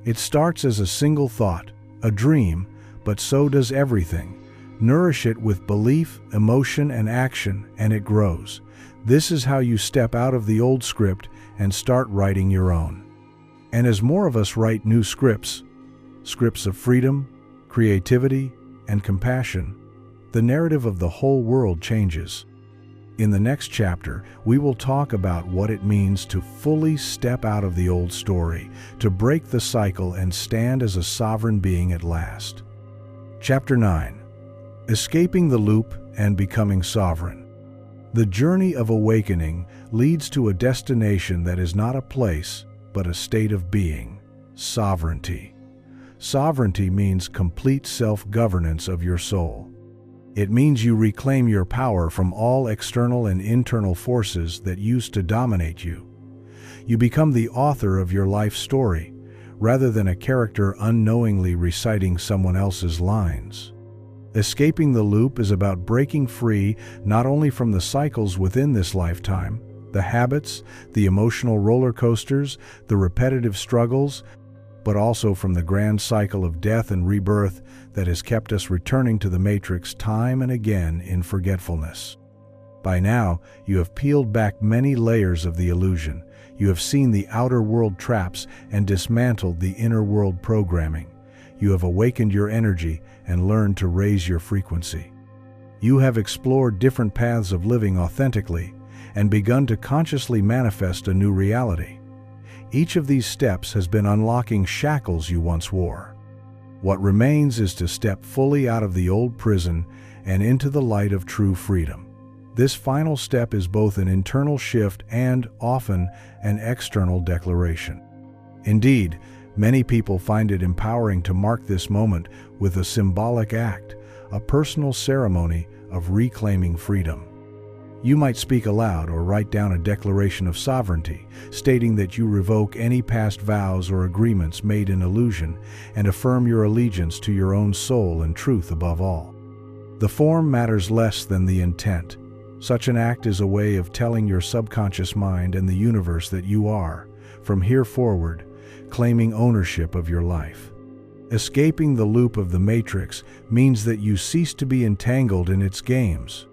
It starts as a single thought, a dream, but so does everything. Nourish it with belief, emotion, and action, and it grows. This is how you step out of the old script and start writing your own. And as more of us write new scripts of freedom, creativity, and compassion, the narrative of the whole world changes. In the next chapter, we will talk about what it means to fully step out of the old story, to break the cycle and stand as a sovereign being at last. Chapter 9. Escaping the Loop and Becoming Sovereign. The journey of awakening leads to a destination that is not a place, but a state of being, sovereignty. Sovereignty means complete self-governance of your soul. It means you reclaim your power from all external and internal forces that used to dominate you. You become the author of your life story, rather than a character unknowingly reciting someone else's lines. Escaping the loop is about breaking free not only from the cycles within this lifetime, the habits, the emotional roller coasters, the repetitive struggles, but also from the grand cycle of death and rebirth that has kept us returning to the Matrix time and again in forgetfulness. By now, you have peeled back many layers of the illusion. You have seen the outer world traps and dismantled the inner world programming. You have awakened your energy and learned to raise your frequency. You have explored different paths of living authentically and begun to consciously manifest a new reality. Each of these steps has been unlocking shackles you once wore. What remains is to step fully out of the old prison and into the light of true freedom. This final step is both an internal shift and, often, an external declaration. Indeed, many people find it empowering to mark this moment with a symbolic act, a personal ceremony of reclaiming freedom. You might speak aloud or write down a declaration of sovereignty, stating that you revoke any past vows or agreements made in illusion and affirm your allegiance to your own soul and truth above all. The form matters less than the intent. Such an act is a way of telling your subconscious mind and the universe that you are, from here forward, claiming ownership of your life. Escaping the loop of the Matrix means that you cease to be entangled in its games.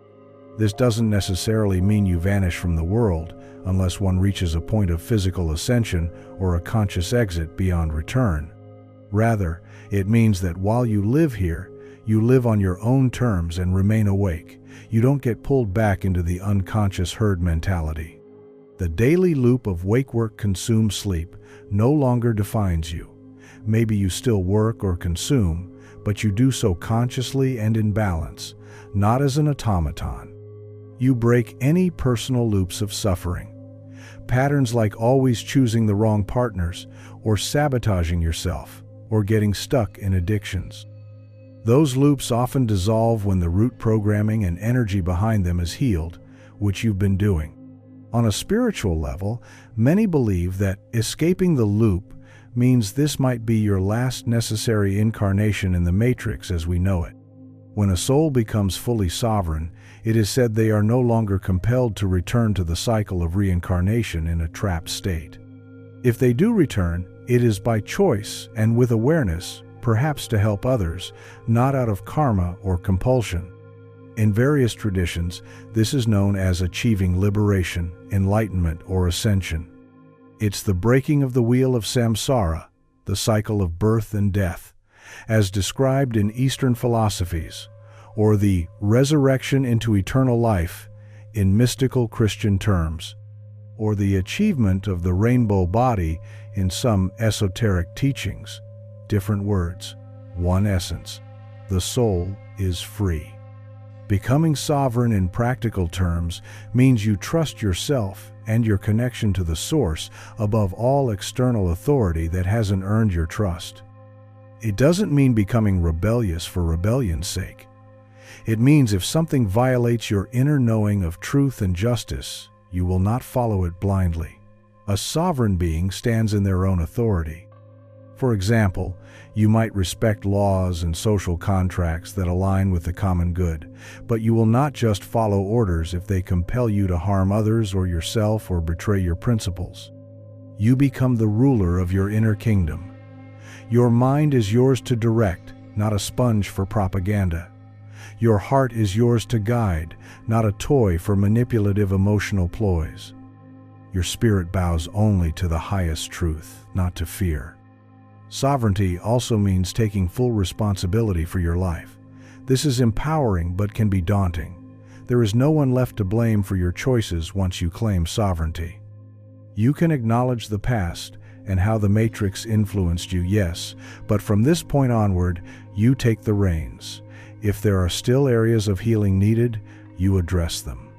This doesn't necessarily mean you vanish from the world, unless one reaches a point of physical ascension or a conscious exit beyond return. Rather, it means that while you live here, you live on your own terms and remain awake. You don't get pulled back into the unconscious herd mentality. The daily loop of wake, work, consume, sleep no longer defines you. Maybe you still work or consume, but you do so consciously and in balance, not as an automaton. You break any personal loops of suffering. Patterns like always choosing the wrong partners, or sabotaging yourself, or getting stuck in addictions. Those loops often dissolve when the root programming and energy behind them is healed, which you've been doing. On a spiritual level, many believe that escaping the loop means this might be your last necessary incarnation in the matrix as we know it. When a soul becomes fully sovereign, it is said they are no longer compelled to return to the cycle of reincarnation in a trapped state. If they do return, it is by choice and with awareness, perhaps to help others, not out of karma or compulsion. In various traditions, this is known as achieving liberation, enlightenment, or ascension. It's the breaking of the wheel of samsara, the cycle of birth and death, as described in Eastern philosophies, or the resurrection into eternal life in mystical Christian terms, or the achievement of the rainbow body in some esoteric teachings. Different words, one essence. The soul is free. Becoming sovereign in practical terms means you trust yourself and your connection to the source above all external authority that hasn't earned your trust. It doesn't mean becoming rebellious for rebellion's sake. It means if something violates your inner knowing of truth and justice, you will not follow it blindly. A sovereign being stands in their own authority. For example, you might respect laws and social contracts that align with the common good, but you will not just follow orders if they compel you to harm others or yourself or betray your principles. You become the ruler of your inner kingdom. Your mind is yours to direct, not a sponge for propaganda. Your heart is yours to guide, not a toy for manipulative emotional ploys. Your spirit bows only to the highest truth, not to fear. Sovereignty also means taking full responsibility for your life. This is empowering but can be daunting. There is no one left to blame for your choices once you claim sovereignty. You can acknowledge the past and how the matrix influenced you, yes, but from this point onward, you take the reins. If there are still areas of healing needed, you address them.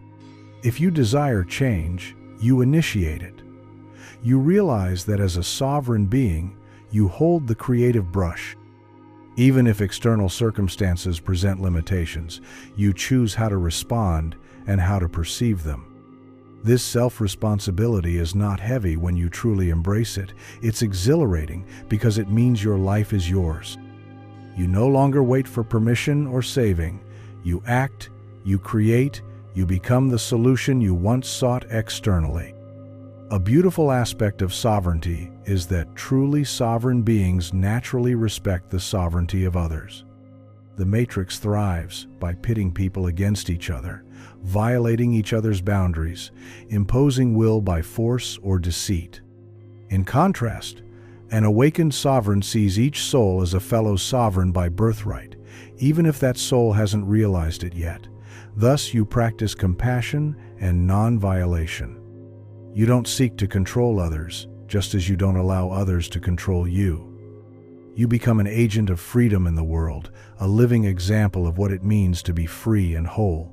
If you desire change, you initiate it. You realize that as a sovereign being, you hold the creative brush. Even if external circumstances present limitations, you choose how to respond and how to perceive them. This self-responsibility is not heavy when you truly embrace it. It's exhilarating because it means your life is yours. You no longer wait for permission or saving. You act, you create, you become the solution you once sought externally. A beautiful aspect of sovereignty is that truly sovereign beings naturally respect the sovereignty of others. The matrix thrives by pitting people against each other, violating each other's boundaries, imposing will by force or deceit. In contrast, an awakened sovereign sees each soul as a fellow sovereign by birthright, even if that soul hasn't realized it yet. Thus, you practice compassion and non-violation. You don't seek to control others, just as you don't allow others to control you. You become an agent of freedom in the world, a living example of what it means to be free and whole.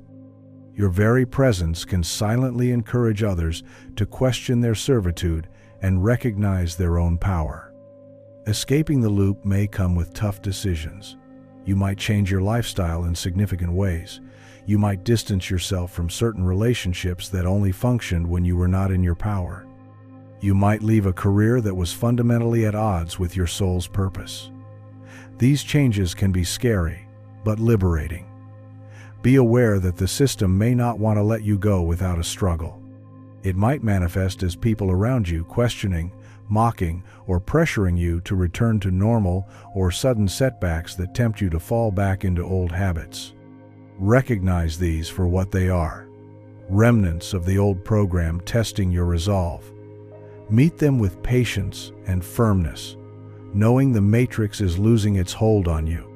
Your very presence can silently encourage others to question their servitude and recognize their own power. Escaping the loop may come with tough decisions. You might change your lifestyle in significant ways. You might distance yourself from certain relationships that only functioned when you were not in your power. You might leave a career that was fundamentally at odds with your soul's purpose. These changes can be scary, but liberating. Be aware that the system may not want to let you go without a struggle. It might manifest as people around you questioning, mocking, or pressuring you to return to normal or sudden setbacks that tempt you to fall back into old habits. Recognize these for what they are: remnants of the old program testing your resolve. Meet them with patience and firmness, knowing the matrix is losing its hold on you.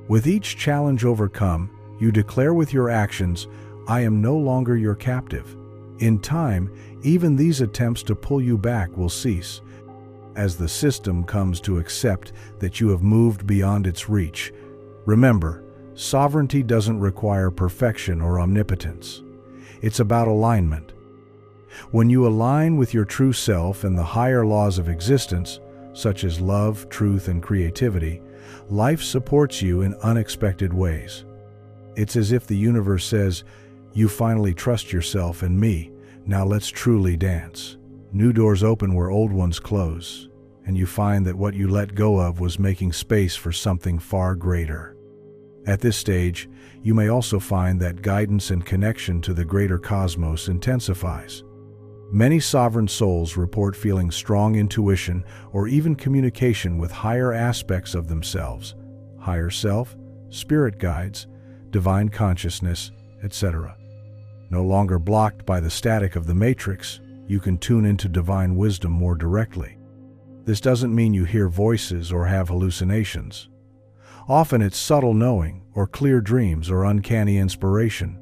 With each challenge overcome, you declare with your actions, "I am no longer your captive." In time, even these attempts to pull you back will cease, as the system comes to accept that you have moved beyond its reach. Remember, sovereignty doesn't require perfection or omnipotence. It's about alignment. When you align with your true self and the higher laws of existence, such as love, truth, and creativity, Life supports you in unexpected ways. It's as if the universe says, "You finally trust yourself and me, now let's truly dance." New doors open where old ones close, and you find that what you let go of was making space for something far greater. At this stage, you may also find that guidance and connection to the greater cosmos intensifies. Many sovereign souls report feeling strong intuition or even communication with higher aspects of themselves, higher self, spirit guides, divine consciousness, etc. No longer blocked by the static of the matrix, you can tune into divine wisdom more directly. This doesn't mean you hear voices or have hallucinations. Often it's subtle knowing, or clear dreams, or uncanny inspiration.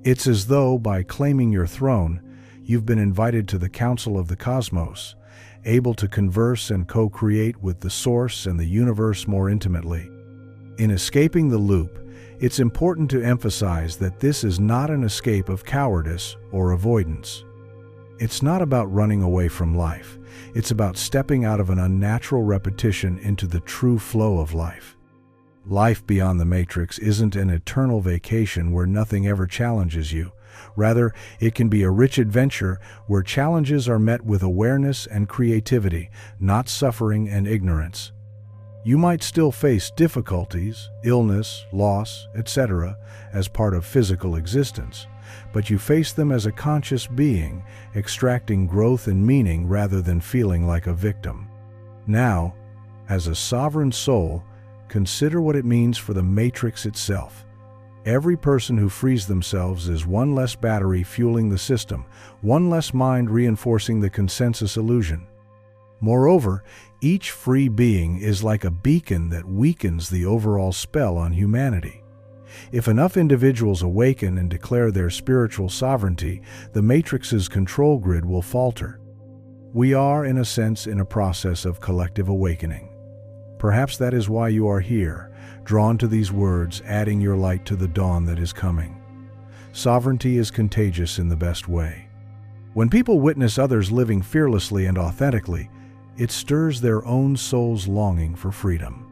It's as though, by claiming your throne, you've been invited to the council of the cosmos, able to converse and co-create with the source and the universe more intimately. In escaping the loop, it's important to emphasize that this is not an escape of cowardice or avoidance. It's not about running away from life. It's about stepping out of an unnatural repetition into the true flow of life. Life beyond the matrix isn't an eternal vacation where nothing ever challenges you. Rather, it can be a rich adventure where challenges are met with awareness and creativity, not suffering and ignorance. You might still face difficulties, illness, loss, etc., as part of physical existence, but you face them as a conscious being, extracting growth and meaning rather than feeling like a victim. Now, as a sovereign soul, consider what it means for the matrix itself. Every person who frees themselves is one less battery fueling the system, one less mind reinforcing the consensus illusion. Moreover, each free being is like a beacon that weakens the overall spell on humanity. If enough individuals awaken and declare their spiritual sovereignty, the matrix's control grid will falter. We are, in a sense, in a process of collective awakening. Perhaps that is why you are here, drawn to these words, adding your light to the dawn that is coming. Sovereignty is contagious in the best way. When people witness others living fearlessly and authentically, it stirs their own soul's longing for freedom.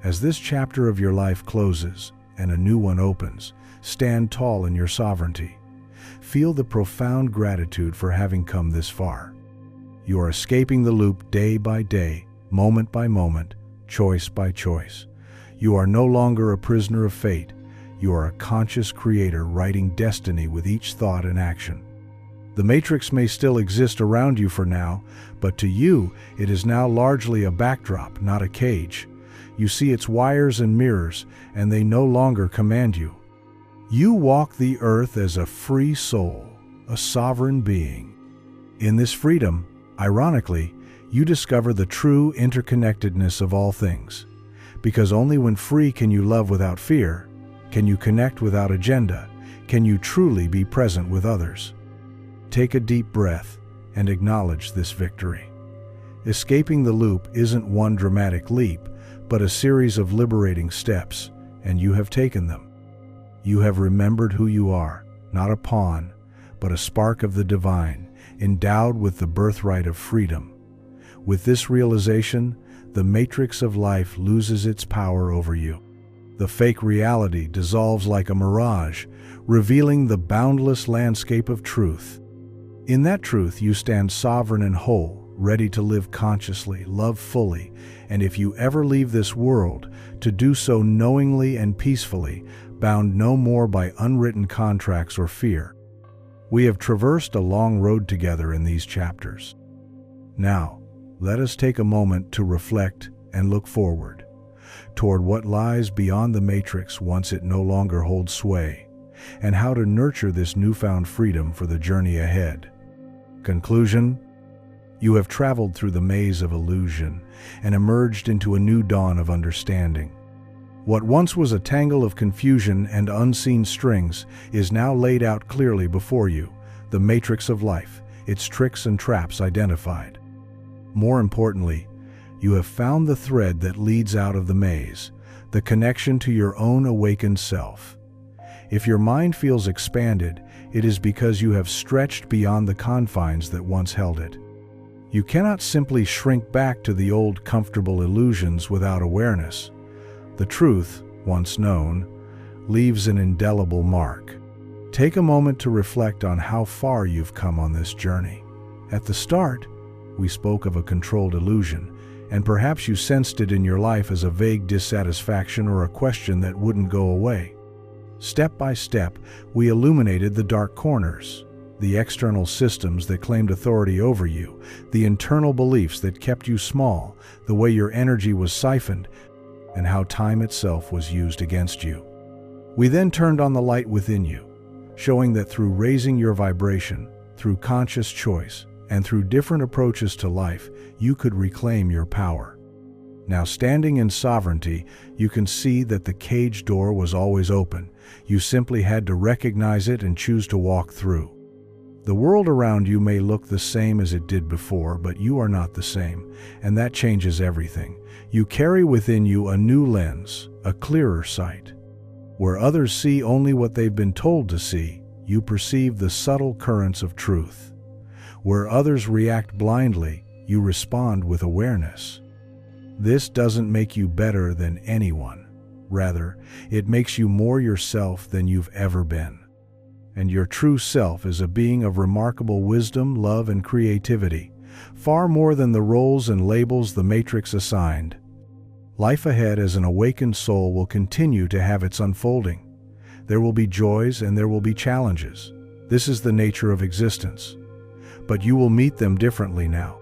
As this chapter of your life closes and a new one opens, stand tall in your sovereignty. Feel the profound gratitude for having come this far. You are escaping the loop day by day, moment by moment, choice by choice. You are no longer a prisoner of fate. You are a conscious creator writing destiny with each thought and action. The matrix may still exist around you for now, but to you, it is now largely a backdrop, not a cage. You see its wires and mirrors, and they no longer command you. You walk the earth as a free soul, a sovereign being. In this freedom, ironically, you discover the true interconnectedness of all things. Because only when free can you love without fear, can you connect without agenda, can you truly be present with others. Take a deep breath and acknowledge this victory. Escaping the loop isn't one dramatic leap, but a series of liberating steps, and you have taken them. You have remembered who you are, not a pawn, but a spark of the divine, endowed with the birthright of freedom. With this realization, the matrix of life loses its power over you. The fake reality dissolves like a mirage, revealing the boundless landscape of truth. In that truth, you stand sovereign and whole, ready to live consciously, love fully, and if you ever leave this world, to do so knowingly and peacefully, bound no more by unwritten contracts or fear. We have traversed a long road together in these chapters. Now, let us take a moment to reflect and look forward, toward what lies beyond the matrix once it no longer holds sway, and how to nurture this newfound freedom for the journey ahead. Conclusion: you have traveled through the maze of illusion and emerged into a new dawn of understanding. What once was a tangle of confusion and unseen strings is now laid out clearly before you, the matrix of life, its tricks and traps identified. More importantly, you have found the thread that leads out of the maze, the connection to your own awakened self. If your mind feels expanded, it is because you have stretched beyond the confines that once held it. You cannot simply shrink back to the old comfortable illusions without awareness. The truth, once known, leaves an indelible mark. Take a moment to reflect on how far you've come on this journey. At the start, we spoke of a controlled illusion, and perhaps you sensed it in your life as a vague dissatisfaction or a question that wouldn't go away. Step by step, we illuminated the dark corners, the external systems that claimed authority over you, the internal beliefs that kept you small, the way your energy was siphoned, and how time itself was used against you. We then turned on the light within you, showing that through raising your vibration, through conscious choice, and through different approaches to life, you could reclaim your power. Now, standing in sovereignty, you can see that the cage door was always open. You simply had to recognize it and choose to walk through. The world around you may look the same as it did before, but you are not the same, and that changes everything. You carry within you a new lens, a clearer sight. Where others see only what they've been told to see, you perceive the subtle currents of truth. Where others react blindly, you respond with awareness. This doesn't make you better than anyone. Rather, it makes you more yourself than you've ever been. And your true self is a being of remarkable wisdom, love, and creativity, far more than the roles and labels the Matrix assigned. Life ahead as an awakened soul will continue to have its unfolding. There will be joys and there will be challenges. This is the nature of existence. But you will meet them differently now.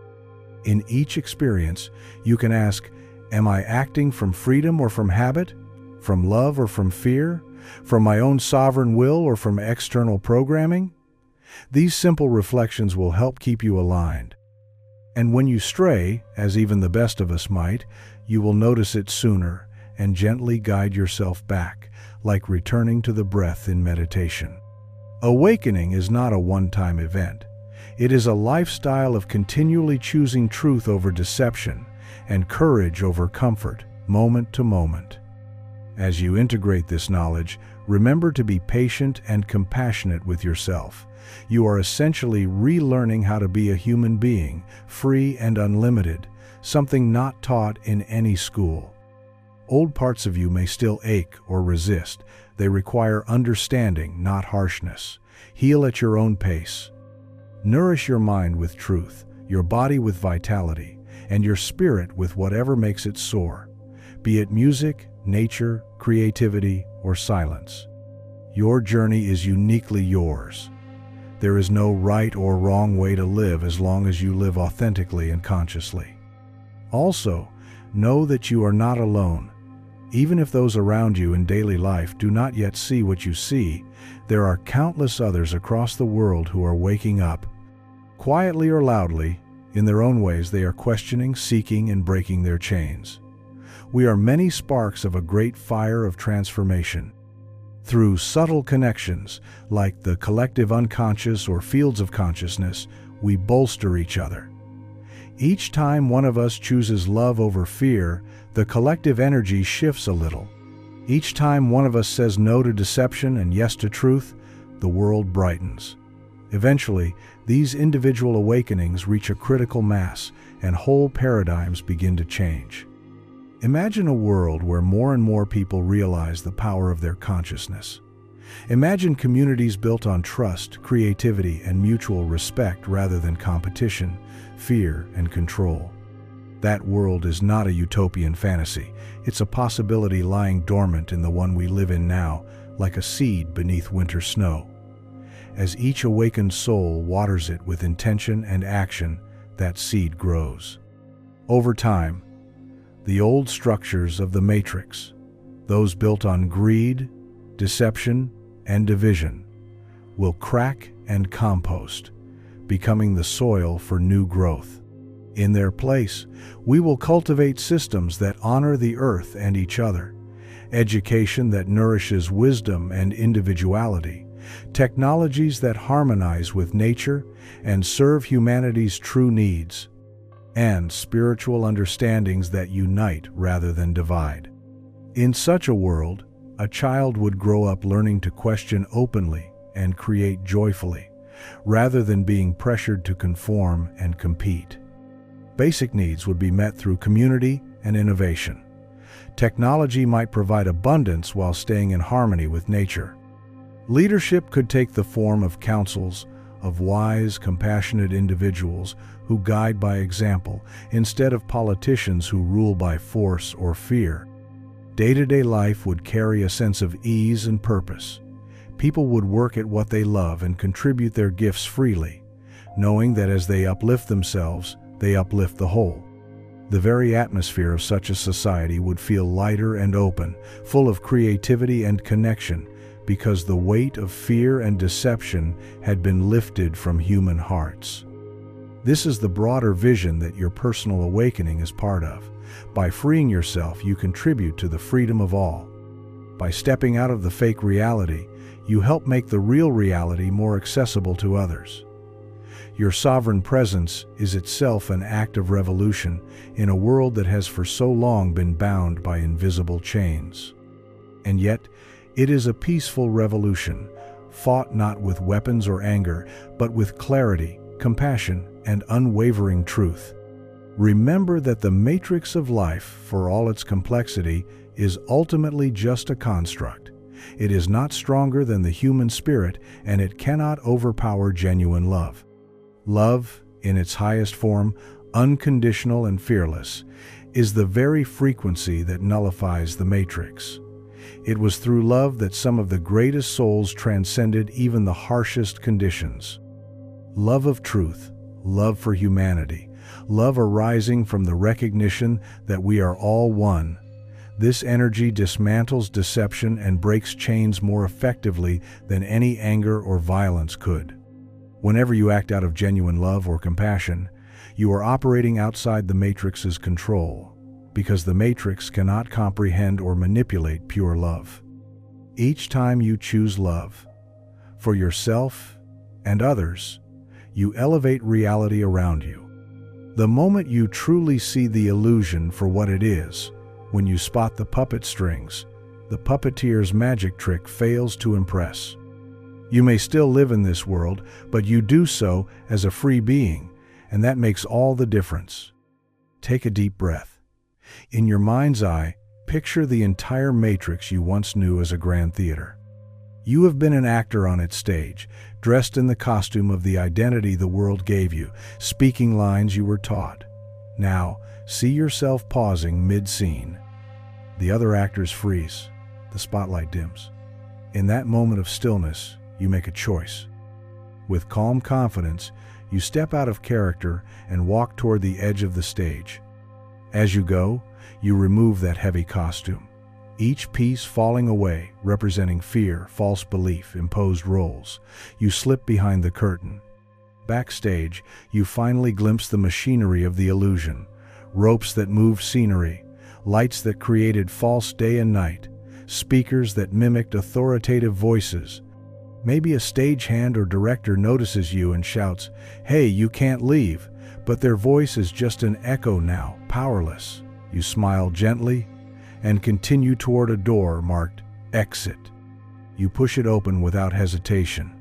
In each experience, you can ask, am I acting from freedom or from habit? From love or from fear? From my own sovereign will or from external programming? These simple reflections will help keep you aligned. And when you stray, as even the best of us might, you will notice it sooner and gently guide yourself back, like returning to the breath in meditation. Awakening is not a one-time event. It is a lifestyle of continually choosing truth over deception and courage over comfort, moment to moment. As you integrate this knowledge, remember to be patient and compassionate with yourself. You are essentially relearning how to be a human being, free and unlimited, something not taught in any school. Old parts of you may still ache or resist. They require understanding, not harshness. Heal at your own pace. Nourish your mind with truth, your body with vitality, and your spirit with whatever makes it soar, be it music, nature, creativity, or silence. Your journey is uniquely yours. There is no right or wrong way to live as long as you live authentically and consciously. Also, know that you are not alone. Even if those around you in daily life do not yet see what you see, there are countless others across the world who are waking up. Quietly or loudly, in their own ways, they are questioning, seeking, and breaking their chains. We are many sparks of a great fire of transformation. Through subtle connections, like the collective unconscious or fields of consciousness, we bolster each other. Each time one of us chooses love over fear, the collective energy shifts a little. Each time one of us says no to deception and yes to truth, the world brightens. Eventually, these individual awakenings reach a critical mass, and whole paradigms begin to change. Imagine a world where more and more people realize the power of their consciousness. Imagine communities built on trust, creativity, and mutual respect rather than competition, fear, and control. That world is not a utopian fantasy. It's a possibility lying dormant in the one we live in now, like a seed beneath winter snow. As each awakened soul waters it with intention and action, that seed grows. Over time, the old structures of the Matrix, those built on greed, deception, and division, will crack and compost, becoming the soil for new growth. In their place, we will cultivate systems that honor the earth and each other, education that nourishes wisdom and individuality, technologies that harmonize with nature and serve humanity's true needs, and spiritual understandings that unite rather than divide. In such a world, a child would grow up learning to question openly and create joyfully, rather than being pressured to conform and compete. Basic needs would be met through community and innovation. Technology might provide abundance while staying in harmony with nature. Leadership could take the form of councils of wise, compassionate individuals who guide by example instead of politicians who rule by force or fear. Day-to-day life would carry a sense of ease and purpose. People would work at what they love and contribute their gifts freely, knowing that as they uplift themselves, they uplift the whole. The very atmosphere of such a society would feel lighter and open, full of creativity and connection, because the weight of fear and deception had been lifted from human hearts. This is the broader vision that your personal awakening is part of. By freeing yourself, you contribute to the freedom of all. By stepping out of the fake reality, you help make the real reality more accessible to others. Your sovereign presence is itself an act of revolution in a world that has for so long been bound by invisible chains. And yet, it is a peaceful revolution, fought not with weapons or anger, but with clarity, compassion, and unwavering truth. Remember that the matrix of life, for all its complexity, is ultimately just a construct. It is not stronger than the human spirit, and it cannot overpower genuine love. Love, in its highest form, unconditional and fearless, is the very frequency that nullifies the matrix. It was through love that some of the greatest souls transcended even the harshest conditions. Love of truth, love for humanity, love arising from the recognition that we are all one. This energy dismantles deception and breaks chains more effectively than any anger or violence could. Whenever you act out of genuine love or compassion, you are operating outside the matrix's control, because the matrix cannot comprehend or manipulate pure love. Each time you choose love, for yourself and others, you elevate reality around you. The moment you truly see the illusion for what it is, when you spot the puppet strings, the puppeteer's magic trick fails to impress. You may still live in this world, but you do so as a free being, and that makes all the difference. Take a deep breath. In your mind's eye, picture the entire matrix you once knew as a grand theater. You have been an actor on its stage, dressed in the costume of the identity the world gave you, speaking lines you were taught. Now, see yourself pausing mid-scene. The other actors freeze. The spotlight dims. In that moment of stillness, you make a choice. With calm confidence, you step out of character and walk toward the edge of the stage. As you go, you remove that heavy costume, each piece falling away, representing fear, false belief, imposed roles. You slip behind the curtain. Backstage, you finally glimpse the machinery of the illusion, ropes that move scenery, lights that created false day and night, speakers that mimicked authoritative voices. Maybe a stagehand or director notices you and shouts, "Hey, you can't leave," but their voice is just an echo now, powerless. You smile gently and continue toward a door marked "Exit." You push it open without hesitation.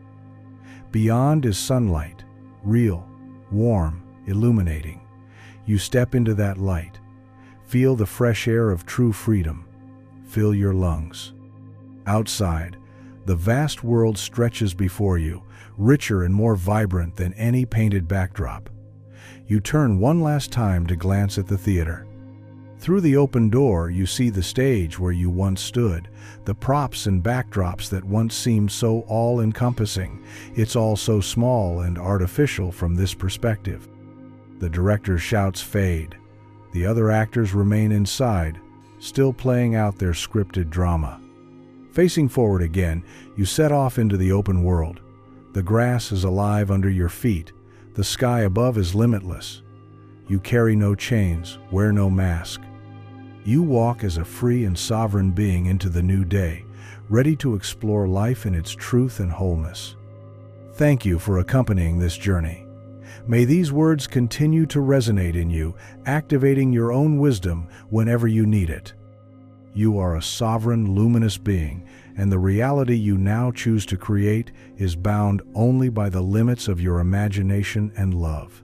Beyond is sunlight, real, warm, illuminating. You step into that light. Feel the fresh air of true freedom. Fill your lungs. Outside, the vast world stretches before you, richer and more vibrant than any painted backdrop. You turn one last time to glance at the theater. Through the open door, you see the stage where you once stood, the props and backdrops that once seemed so all-encompassing. It's all so small and artificial from this perspective. The director's shouts fade. The other actors remain inside, still playing out their scripted drama. Facing forward again, you set off into the open world. The grass is alive under your feet. The sky above is limitless. You carry no chains, wear no mask. You walk as a free and sovereign being into the new day, ready to explore life in its truth and wholeness. Thank you for accompanying this journey. May these words continue to resonate in you, activating your own wisdom whenever you need it. You are a sovereign, luminous being, and the reality you now choose to create is bound only by the limits of your imagination and love.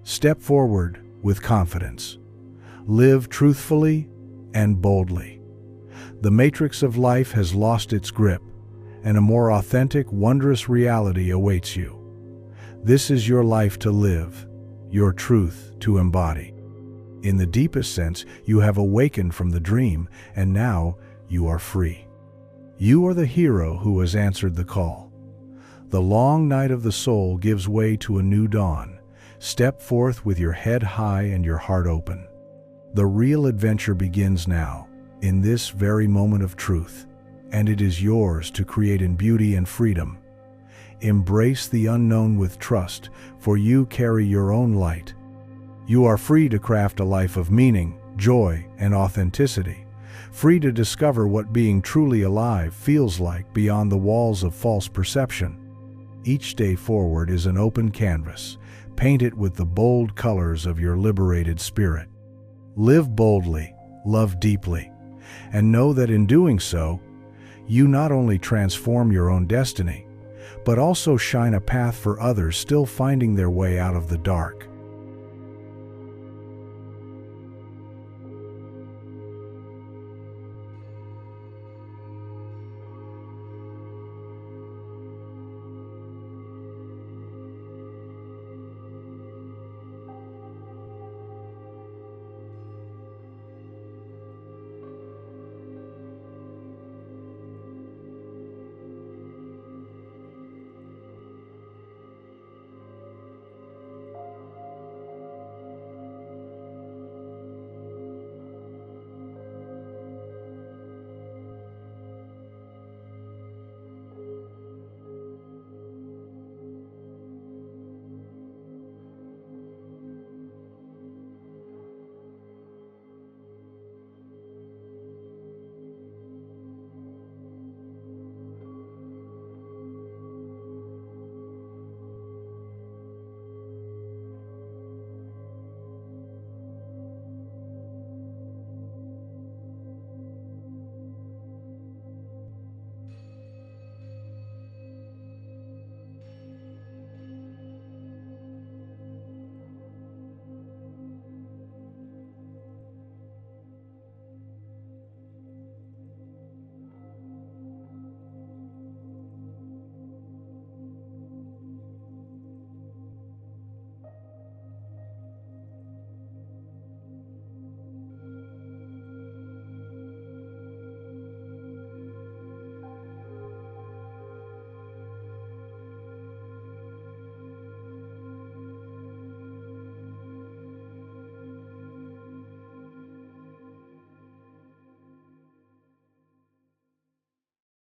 Step forward with confidence. Live truthfully, and boldly. The matrix of life has lost its grip, and a more authentic, wondrous reality awaits you. This is your life to live, your truth to embody. In the deepest sense, you have awakened from the dream, and now you are free. You are the hero who has answered the call. The long night of the soul gives way to a new dawn. Step forth with your head high and your heart open. The real adventure begins now, in this very moment of truth, and it is yours to create in beauty and freedom. Embrace the unknown with trust, for you carry your own light. You are free to craft a life of meaning, joy, and authenticity, free to discover what being truly alive feels like beyond the walls of false perception. Each day forward is an open canvas. Paint it with the bold colors of your liberated spirit. Live boldly, love deeply, and know that in doing so, you not only transform your own destiny, but also shine a path for others still finding their way out of the dark.